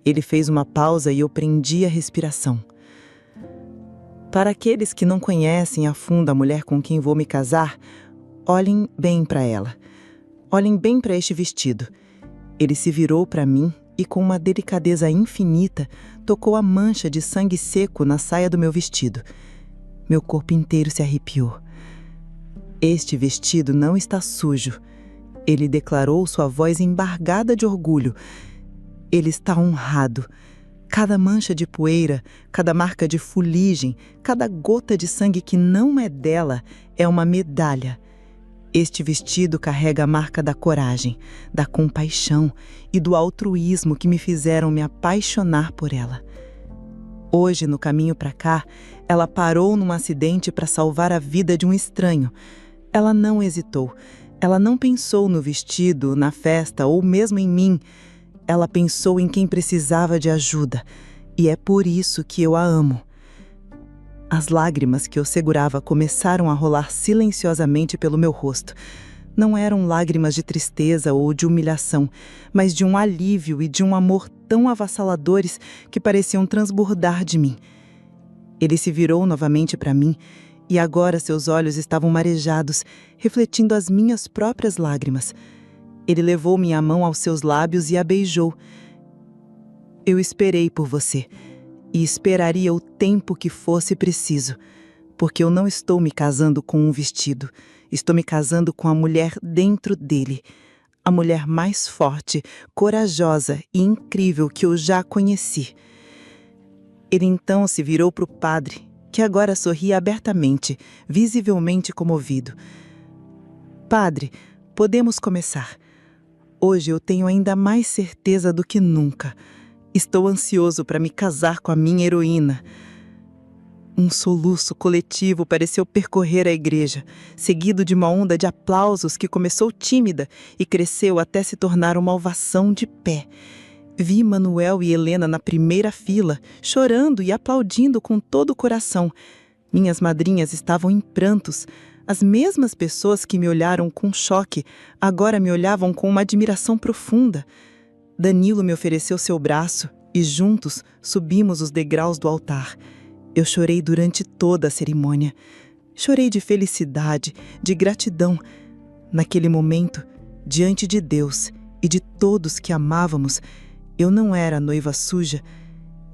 Ele fez uma pausa e eu prendi a respiração. Para aqueles que não conhecem a fundo a mulher com quem vou me casar, olhem bem para ela. Olhem bem para este vestido. Ele se virou para mim e com uma delicadeza infinita, tocou a mancha de sangue seco na saia do meu vestido. Meu corpo inteiro se arrepiou. Este vestido não está sujo. Ele declarou, sua voz embargada de orgulho. Ele está honrado. Cada mancha de poeira, cada marca de fuligem, cada gota de sangue que não é dela é uma medalha. Este vestido carrega a marca da coragem, da compaixão e do altruísmo que me fizeram me apaixonar por ela. Hoje, no caminho para cá, ela parou num acidente para salvar a vida de um estranho. Ela não hesitou. Ela não pensou no vestido, na festa ou mesmo em mim. Ela pensou em quem precisava de ajuda. E é por isso que eu a amo. As lágrimas que eu segurava começaram a rolar silenciosamente pelo meu rosto. Não eram lágrimas de tristeza ou de humilhação, mas de um alívio e de um amor tão avassaladores que pareciam transbordar de mim. Ele se virou novamente para mim e agora seus olhos estavam marejados, refletindo as minhas próprias lágrimas. Ele levou minha mão aos seus lábios e a beijou. Eu esperei por você. E esperaria o tempo que fosse preciso, porque eu não estou me casando com um vestido, estou me casando com a mulher dentro dele, a mulher mais forte, corajosa e incrível que eu já conheci. Ele então se virou para o padre, que agora sorria abertamente, visivelmente comovido. Padre, podemos começar. Hoje eu tenho ainda mais certeza do que nunca. Estou ansioso para me casar com a minha heroína. Um soluço coletivo pareceu percorrer a igreja, seguido de uma onda de aplausos que começou tímida e cresceu até se tornar uma ovação de pé. Vi Manuel e Helena na primeira fila, chorando e aplaudindo com todo o coração. Minhas madrinhas estavam em prantos. As mesmas pessoas que me olharam com choque, agora me olhavam com uma admiração profunda. Danilo me ofereceu seu braço e juntos subimos os degraus do altar. Eu chorei durante toda a cerimônia. Chorei de felicidade, de gratidão. Naquele momento, diante de Deus e de todos que amávamos, eu não era a noiva suja.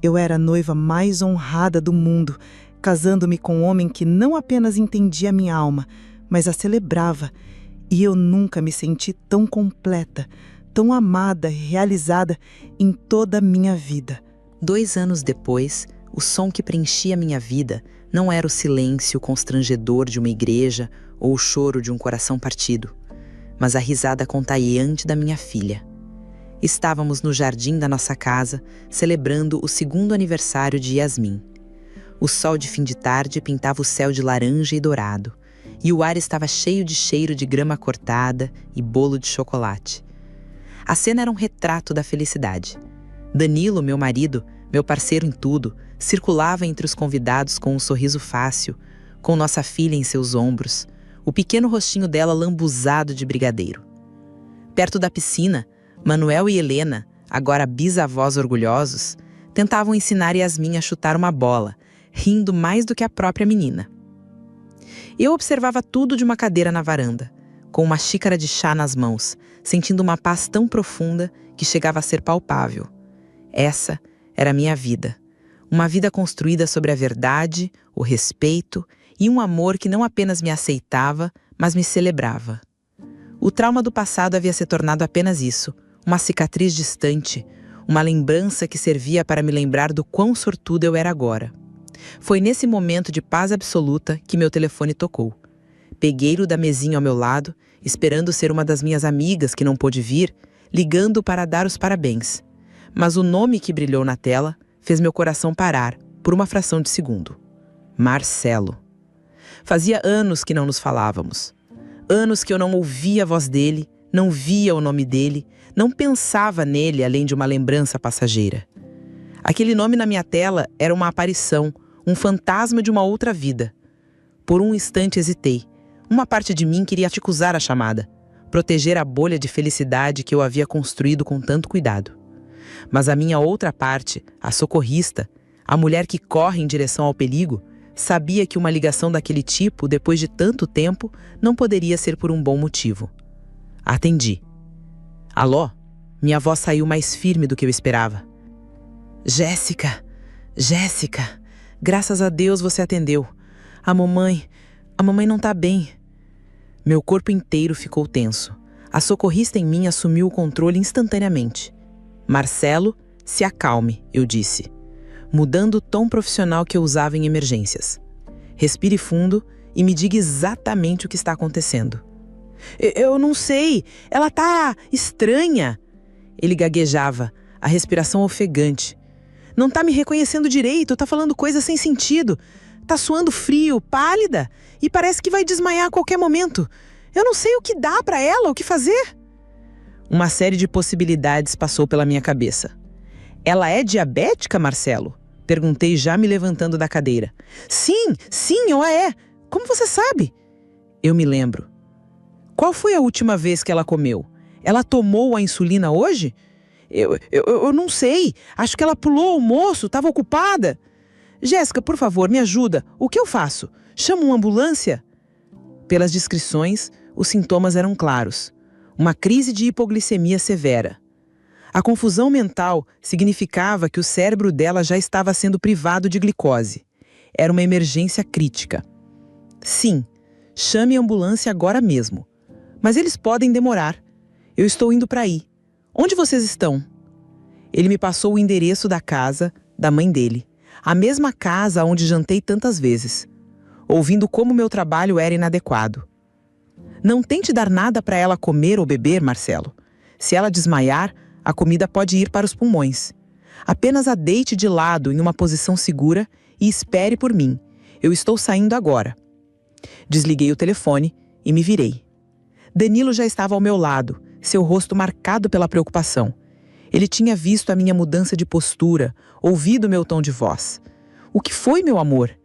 Eu era a noiva mais honrada do mundo, casando-me com um homem que não apenas entendia minha alma, mas a celebrava. E eu nunca me senti tão completa, tão amada e realizada em toda a minha vida. 2 anos depois, O som que preenchia minha vida não era o silêncio constrangedor de uma igreja ou o choro de um coração partido, mas a risada contagiante da minha filha. Estávamos no jardim da nossa casa, celebrando o 2º aniversário de Yasmin. O sol de fim de tarde pintava o céu de laranja e dourado, e o ar estava cheio de cheiro de grama cortada e bolo de chocolate. A cena era um retrato da felicidade. Danilo, meu marido, meu parceiro em tudo, circulava entre os convidados com um sorriso fácil, com nossa filha em seus ombros, o pequeno rostinho dela lambuzado de brigadeiro. Perto da piscina, Manuel e Helena, agora bisavós orgulhosos, tentavam ensinar Yasmin a chutar uma bola, rindo mais do que a própria menina. Eu observava tudo de uma cadeira na varanda, com uma xícara de chá nas mãos, sentindo uma paz tão profunda que chegava a ser palpável. Essa era a minha vida. Uma vida construída sobre a verdade, o respeito e um amor que não apenas me aceitava, mas me celebrava. O trauma do passado havia se tornado apenas isso, uma cicatriz distante, uma lembrança que servia para me lembrar do quão sortuda eu era agora. Foi nesse momento de paz absoluta que meu telefone tocou. Peguei-o da mesinha ao meu lado, esperando ser uma das minhas amigas que não pôde vir, ligando para dar os parabéns. Mas o nome que brilhou na tela fez meu coração parar por uma fração de segundo. Marcelo. Fazia anos que não nos falávamos. Anos que eu não ouvia a voz dele, não via o nome dele, não pensava nele além de uma lembrança passageira. Aquele nome na minha tela era uma aparição, um fantasma de uma outra vida. Por um instante hesitei. Uma parte de mim queria acusar a chamada, proteger a bolha de felicidade que eu havia construído com tanto cuidado. Mas a minha outra parte, a socorrista, a mulher que corre em direção ao perigo, sabia que uma ligação daquele tipo, depois de tanto tempo, não poderia ser por um bom motivo. Atendi. Alô? Minha voz saiu mais firme do que eu esperava. Jéssica! Jéssica! Graças a Deus você atendeu. A mamãe não tá bem. Meu corpo inteiro ficou tenso. A socorrista em mim assumiu o controle instantaneamente. Marcelo, se acalme, eu disse, mudando o tom profissional que eu usava em emergências. Respire fundo e me diga exatamente o que está acontecendo. Eu não sei, ela tá estranha. Ele gaguejava, a respiração ofegante. Não tá me reconhecendo direito, tá falando coisas sem sentido. Tá suando frio, pálida e parece que vai desmaiar a qualquer momento. Eu não sei o que dá pra ela, o que fazer. Uma série de possibilidades passou pela minha cabeça. Ela é diabética, Marcelo? Perguntei já me levantando da cadeira. Sim, ela é. Como você sabe? Eu me lembro. Qual foi a última vez que ela comeu? Ela tomou a insulina hoje? Eu não sei. Acho que ela pulou o almoço, estava ocupada. Jéssica, por favor, me ajuda. O que eu faço? Chamo uma ambulância? Pelas descrições, os sintomas eram claros. Uma crise de hipoglicemia severa. A confusão mental significava que o cérebro dela já estava sendo privado de glicose. Era uma emergência crítica. Sim, chame a ambulância agora mesmo. Mas eles podem demorar. Eu estou indo para aí. Onde vocês estão? Ele me passou o endereço da casa da mãe dele. A mesma casa onde jantei tantas vezes. Ouvindo como meu trabalho era inadequado. Não tente dar nada para ela comer ou beber, Marcelo. Se ela desmaiar, a comida pode ir para os pulmões. Apenas a deite de lado em uma posição segura e espere por mim. Eu estou saindo agora. Desliguei o telefone e me virei. Danilo já estava ao meu lado, seu rosto marcado pela preocupação. Ele tinha visto a minha mudança de postura, ouvido meu tom de voz. O que foi, meu amor?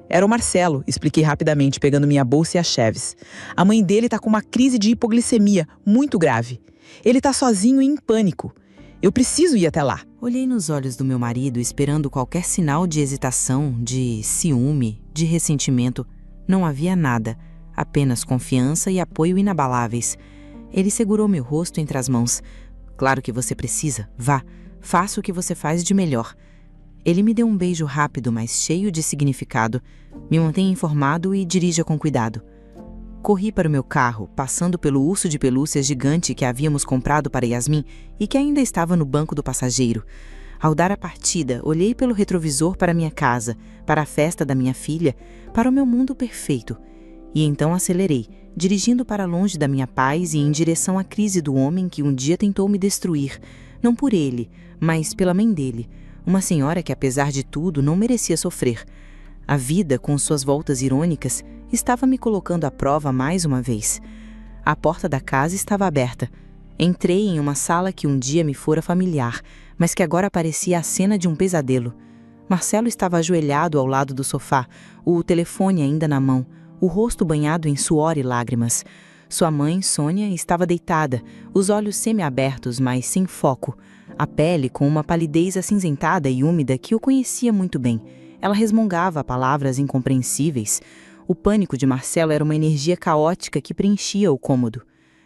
Era o Marcelo, expliquei rapidamente, pegando minha bolsa e as chaves. A mãe dele está com uma crise de hipoglicemia muito grave. Ele está sozinho e em pânico. Eu preciso ir até lá. Olhei nos olhos do meu marido, esperando qualquer sinal de hesitação, de ciúme, de ressentimento. Não havia nada, apenas confiança e apoio inabaláveis. Ele segurou meu rosto entre as mãos. Claro que você precisa. Vá, faça o que você faz de melhor. Ele me deu um beijo rápido, mas cheio de significado. Me mantenha informado e dirija com cuidado. Corri para o meu carro, passando pelo urso de pelúcia gigante que havíamos comprado para Yasmin e que ainda estava no banco do passageiro. Ao dar a partida, olhei pelo retrovisor para minha casa, para a festa da minha filha, para o meu mundo perfeito. E então acelerei, dirigindo para longe da minha paz e em direção à crise do homem que um dia tentou me destruir, não por ele, mas pela mãe dele, uma senhora que, apesar de tudo, não merecia sofrer. A vida, com suas voltas irônicas, estava me colocando à prova mais uma vez. A porta da casa estava aberta. Entrei em uma sala que um dia me fora familiar, mas que agora parecia a cena de um pesadelo. Marcelo estava ajoelhado ao lado do sofá, o telefone ainda na mão, o rosto banhado em suor e lágrimas. Sua mãe, Sônia, estava deitada, os olhos semi-abertos, mas sem foco, a pele com uma palidez acinzentada e úmida que eu conhecia muito bem. Ela resmungava palavras incompreensíveis. O pânico de Marcelo era uma energia caótica que preenchia o cômodo.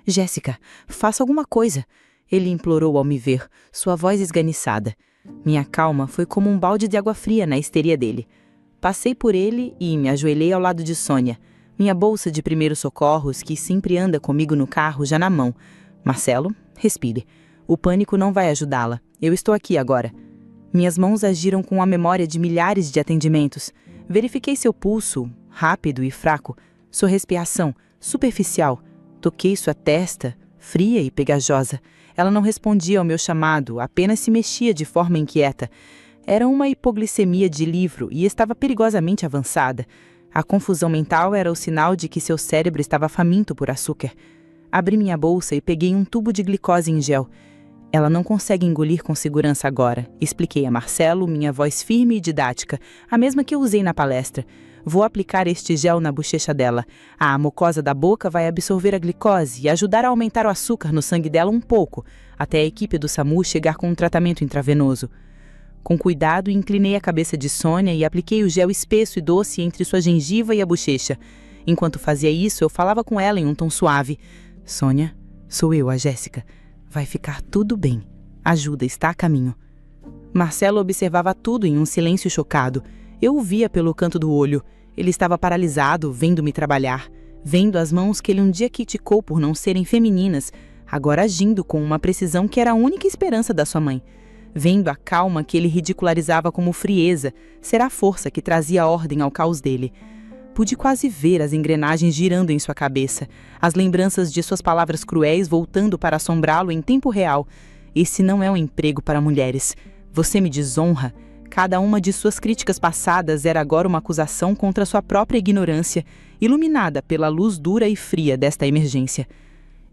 Jéssica, faça alguma coisa, ele implorou ao me ver, sua voz esganiçada. Minha calma foi como um balde de água fria na histeria dele. Passei por ele e me ajoelhei ao lado de Sônia, minha bolsa de primeiros socorros que sempre anda comigo no carro já na mão. Marcelo, respire. O pânico não vai ajudá-la. Eu estou aqui agora. Minhas mãos agiram com a memória de milhares de atendimentos. Verifiquei seu pulso, rápido e fraco, sua respiração, superficial. Toquei sua testa, fria e pegajosa. Ela não respondia ao meu chamado, apenas se mexia de forma inquieta. Era uma hipoglicemia de livro e estava perigosamente avançada. A confusão mental era o sinal de que seu cérebro estava faminto por açúcar. Abri minha bolsa e peguei um tubo de glicose em gel. Ela não consegue engolir com segurança agora, expliquei a Marcelo, minha voz firme e didática, a mesma que eu usei na palestra. Vou aplicar este gel na bochecha dela. A mucosa da boca vai absorver a glicose e ajudar a aumentar o açúcar no sangue dela um pouco, até a equipe do SAMU chegar com um tratamento intravenoso. Com cuidado, inclinei a cabeça de Sônia e apliquei o gel espesso e doce entre sua gengiva e a bochecha. Enquanto fazia isso, eu falava com ela em um tom suave. Sônia, sou eu, a Jéssica. Vai ficar tudo bem. Ajuda está a caminho. Marcelo observava tudo em um silêncio chocado. Eu o via pelo canto do olho. Ele estava paralisado, vendo-me trabalhar, vendo as mãos que ele um dia criticou por não serem femininas, agora agindo com uma precisão que era a única esperança da sua mãe. Vendo a calma que ele ridicularizava como frieza, ser a força que trazia ordem ao caos dele. Pude quase ver as engrenagens girando em sua cabeça, as lembranças de suas palavras cruéis voltando para assombrá-lo em tempo real. Esse não é um emprego para mulheres. Você me desonra. Cada uma de suas críticas passadas era agora uma acusação contra sua própria ignorância, iluminada pela luz dura e fria desta emergência.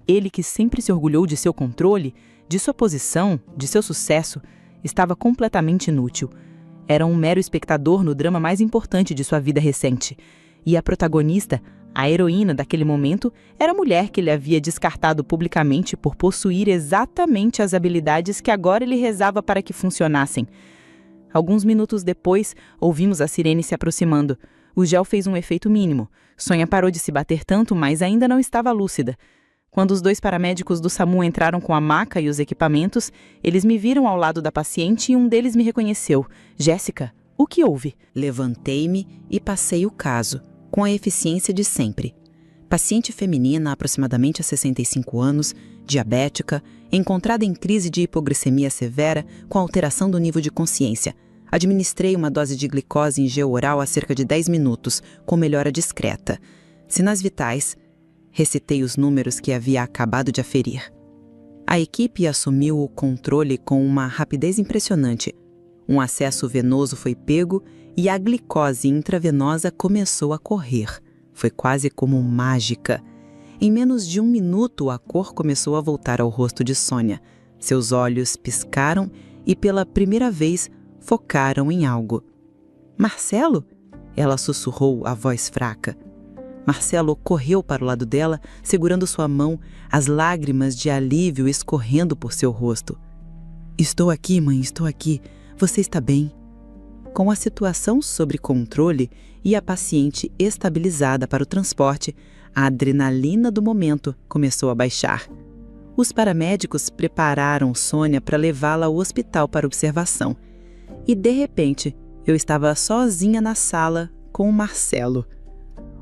Ele, que sempre se orgulhou de seu controle, de sua posição, de seu sucesso, estava completamente inútil. Era um mero espectador no drama mais importante de sua vida recente. E a protagonista, a heroína daquele momento, era a mulher que ele havia descartado publicamente por possuir exatamente as habilidades que agora ele rezava para que funcionassem. Alguns minutos depois, ouvimos a sirene se aproximando. O gel fez um efeito mínimo. Sônia parou de se bater tanto, mas ainda não estava lúcida. Quando os 2 paramédicos do SAMU entraram com a maca e os equipamentos, eles me viram ao lado da paciente e um deles me reconheceu. Jéssica, o que houve? Levantei-me e passei o caso, com a eficiência de sempre. Paciente feminina, aproximadamente há 65 anos, diabética, encontrada em crise de hipoglicemia severa com alteração do nível de consciência. Administrei uma dose de glicose em gel oral há cerca de 10 minutos, com melhora discreta. Sinais vitais. Recitei os números que havia acabado de aferir. A equipe assumiu o controle com uma rapidez impressionante. Um acesso venoso foi pego e a glicose intravenosa começou a correr. Foi quase como mágica. Em menos de 1 minuto, a cor começou a voltar ao rosto de Sônia. Seus olhos piscaram e, pela primeira vez, focaram em algo. Marcelo? Ela sussurrou, a voz fraca. Marcelo correu para o lado dela, segurando sua mão, as lágrimas de alívio escorrendo por seu rosto. Estou aqui, mãe, estou aqui. Você está bem? Com a situação sob controle e a paciente estabilizada para o transporte, a adrenalina do momento começou a baixar. Os paramédicos prepararam Sônia para levá-la ao hospital para observação. E, de repente, eu estava sozinha na sala com o Marcelo.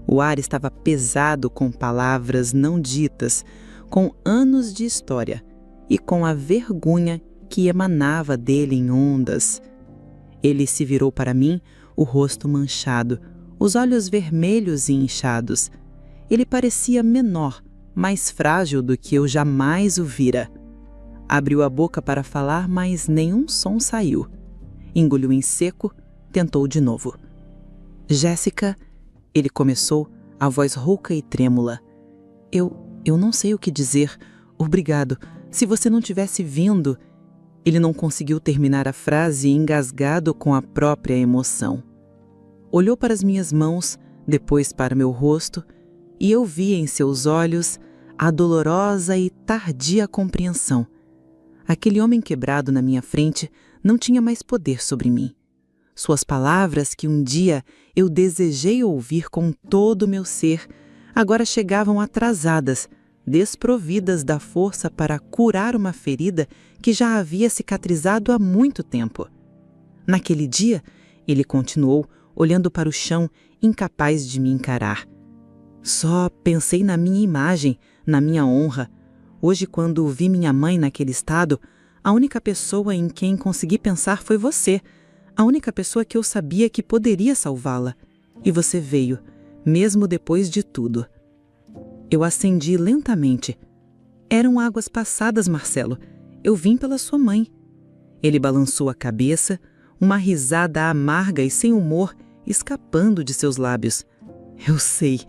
O ar estava pesado com palavras não ditas, com anos de história e com a vergonha que emanava dele em ondas. Ele se virou para mim, o rosto manchado, os olhos vermelhos e inchados. Ele parecia menor, mais frágil do que eu jamais o vira. Abriu a boca para falar, mas nenhum som saiu. Engoliu em seco, tentou de novo. Jéssica, ele começou, a voz rouca e trêmula. Eu não sei o que dizer. Obrigado. Se você não tivesse vindo... Ele não conseguiu terminar a frase, engasgado com a própria emoção. Olhou para as minhas mãos, depois para meu rosto, e eu vi em seus olhos a dolorosa e tardia compreensão. Aquele homem quebrado na minha frente não tinha mais poder sobre mim. Suas palavras, que um dia eu desejei ouvir com todo o meu ser, agora chegavam atrasadas, desprovidas da força para curar uma ferida que já havia cicatrizado há muito tempo. Naquele dia, ele continuou, olhando para o chão, incapaz de me encarar. Só pensei na minha imagem, na minha honra. Hoje, quando vi minha mãe naquele estado, a única pessoa em quem consegui pensar foi você, a única pessoa que eu sabia que poderia salvá-la. E você veio, mesmo depois de tudo. Eu acendi lentamente. Eram águas passadas, Marcelo. Eu vim pela sua mãe. Ele balançou a cabeça, uma risada amarga e sem humor escapando de seus lábios. Eu sei.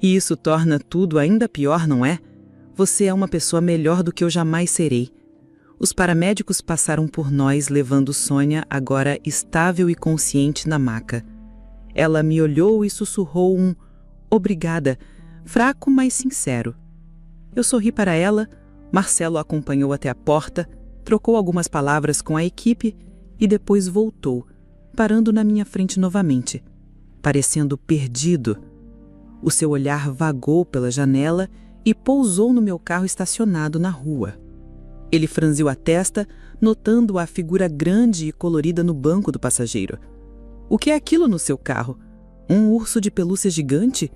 E isso torna tudo ainda pior, não é? Você é uma pessoa melhor do que eu jamais serei. Os paramédicos passaram por nós, levando Sônia, agora estável e consciente, na maca. Ela me olhou e sussurrou um "obrigada", fraco, mas sincero. Eu sorri para ela, Marcelo a acompanhou até a porta, trocou algumas palavras com a equipe e depois voltou, parando na minha frente novamente, parecendo perdido. O seu olhar vagou pela janela e pousou no meu carro estacionado na rua. Ele franziu a testa, notando a figura grande e colorida no banco do passageiro. O que é aquilo no seu carro? Um urso de pelúcia gigante?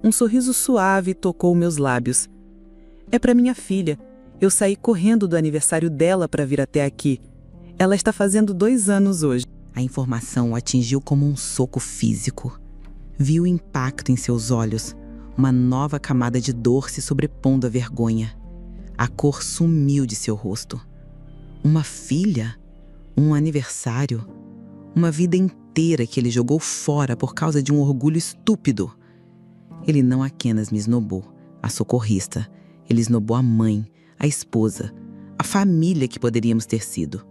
Um sorriso suave tocou meus lábios. É para minha filha. Eu saí correndo do aniversário dela para vir até aqui. Ela está fazendo 2 anos hoje. A informação o atingiu como um soco físico. Vi o impacto em seus olhos, uma nova camada de dor se sobrepondo à vergonha. A cor sumiu de seu rosto. Uma filha? Um aniversário? Uma vida inteira que ele jogou fora por causa de um orgulho estúpido. Ele não apenas me esnobou, a socorrista. Ele esnobou a mãe, a esposa, a família que poderíamos ter sido.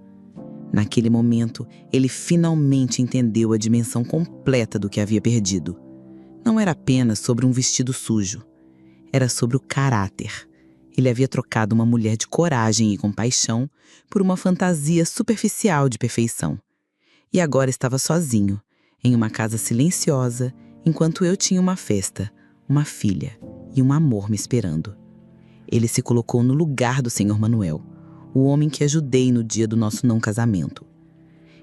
Naquele momento, ele finalmente entendeu a dimensão completa do que havia perdido. Não era apenas sobre um vestido sujo. Era sobre o caráter. Ele havia trocado uma mulher de coragem e compaixão por uma fantasia superficial de perfeição. E agora estava sozinho, em uma casa silenciosa, enquanto eu tinha uma festa, uma filha e um amor me esperando. Ele se colocou no lugar do Sr. Manuel, o homem que ajudei no dia do nosso não casamento.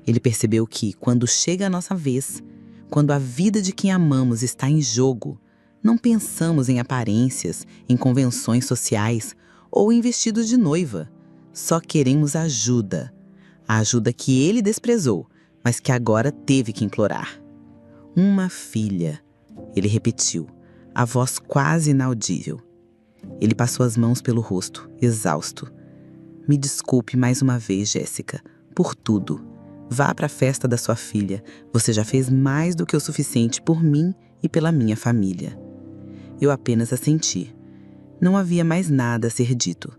Ele percebeu que, quando chega a nossa vez, quando a vida de quem amamos está em jogo, não pensamos em aparências, em convenções sociais ou em vestidos de noiva. Só queremos ajuda. A ajuda que ele desprezou, mas que agora teve que implorar. Uma filha, ele repetiu, a voz quase inaudível. Ele passou as mãos pelo rosto, exausto. Me desculpe mais uma vez, Jéssica, por tudo. Vá para a festa da sua filha. Você já fez mais do que o suficiente por mim e pela minha família. Eu apenas assenti. Não havia mais nada a ser dito.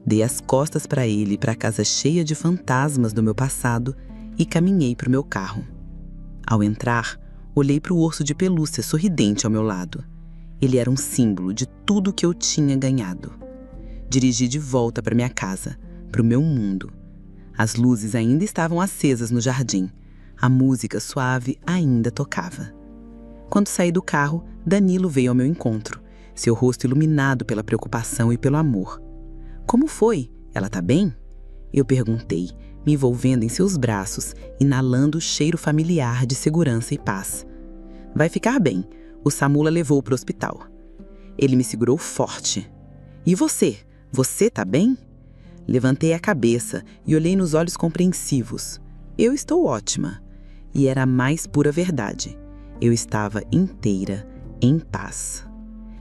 Dei as costas para ele e para a casa cheia de fantasmas do meu passado e caminhei para o meu carro. Ao entrar, olhei para o urso de pelúcia sorridente ao meu lado. Ele era um símbolo de tudo que eu tinha ganhado. Dirigi de volta para minha casa, para o meu mundo. As luzes ainda estavam acesas no jardim. A música suave ainda tocava. Quando saí do carro, Danilo veio ao meu encontro, seu rosto iluminado pela preocupação e pelo amor. Como foi? Ela tá bem? Eu perguntei, me envolvendo em seus braços, inalando o cheiro familiar de segurança e paz. Vai ficar bem. O SAMU a levou para o hospital. Ele me segurou forte. E você? Você tá bem? Levantei a cabeça e olhei nos olhos compreensivos. Eu estou ótima. E era a mais pura verdade. Eu estava inteira, em paz.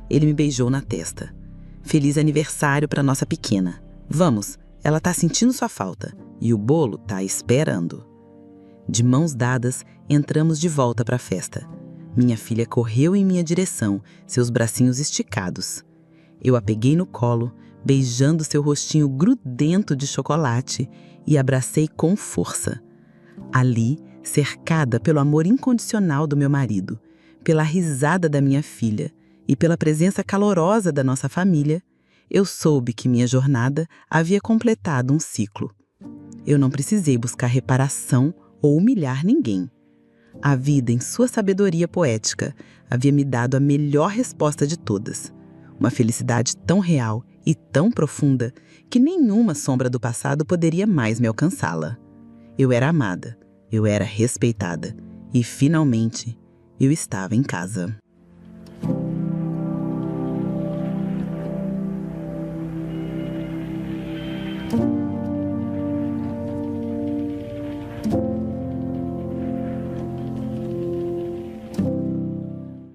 Ele me beijou na testa. Feliz aniversário para nossa pequena. Vamos, ela tá sentindo sua falta e o bolo tá esperando. De mãos dadas, entramos de volta para a festa. Minha filha correu em minha direção, seus bracinhos esticados. Eu a peguei no colo, beijando seu rostinho grudento de chocolate e abracei com força. Ali, cercada pelo amor incondicional do meu marido, pela risada da minha filha e pela presença calorosa da nossa família, eu soube que minha jornada havia completado um ciclo. Eu não precisei buscar reparação ou humilhar ninguém. A vida, em sua sabedoria poética, havia me dado a melhor resposta de todas. Uma felicidade tão real e tão profunda que nenhuma sombra do passado poderia mais me alcançá-la. Eu era amada, eu era respeitada e, finalmente, eu estava em casa.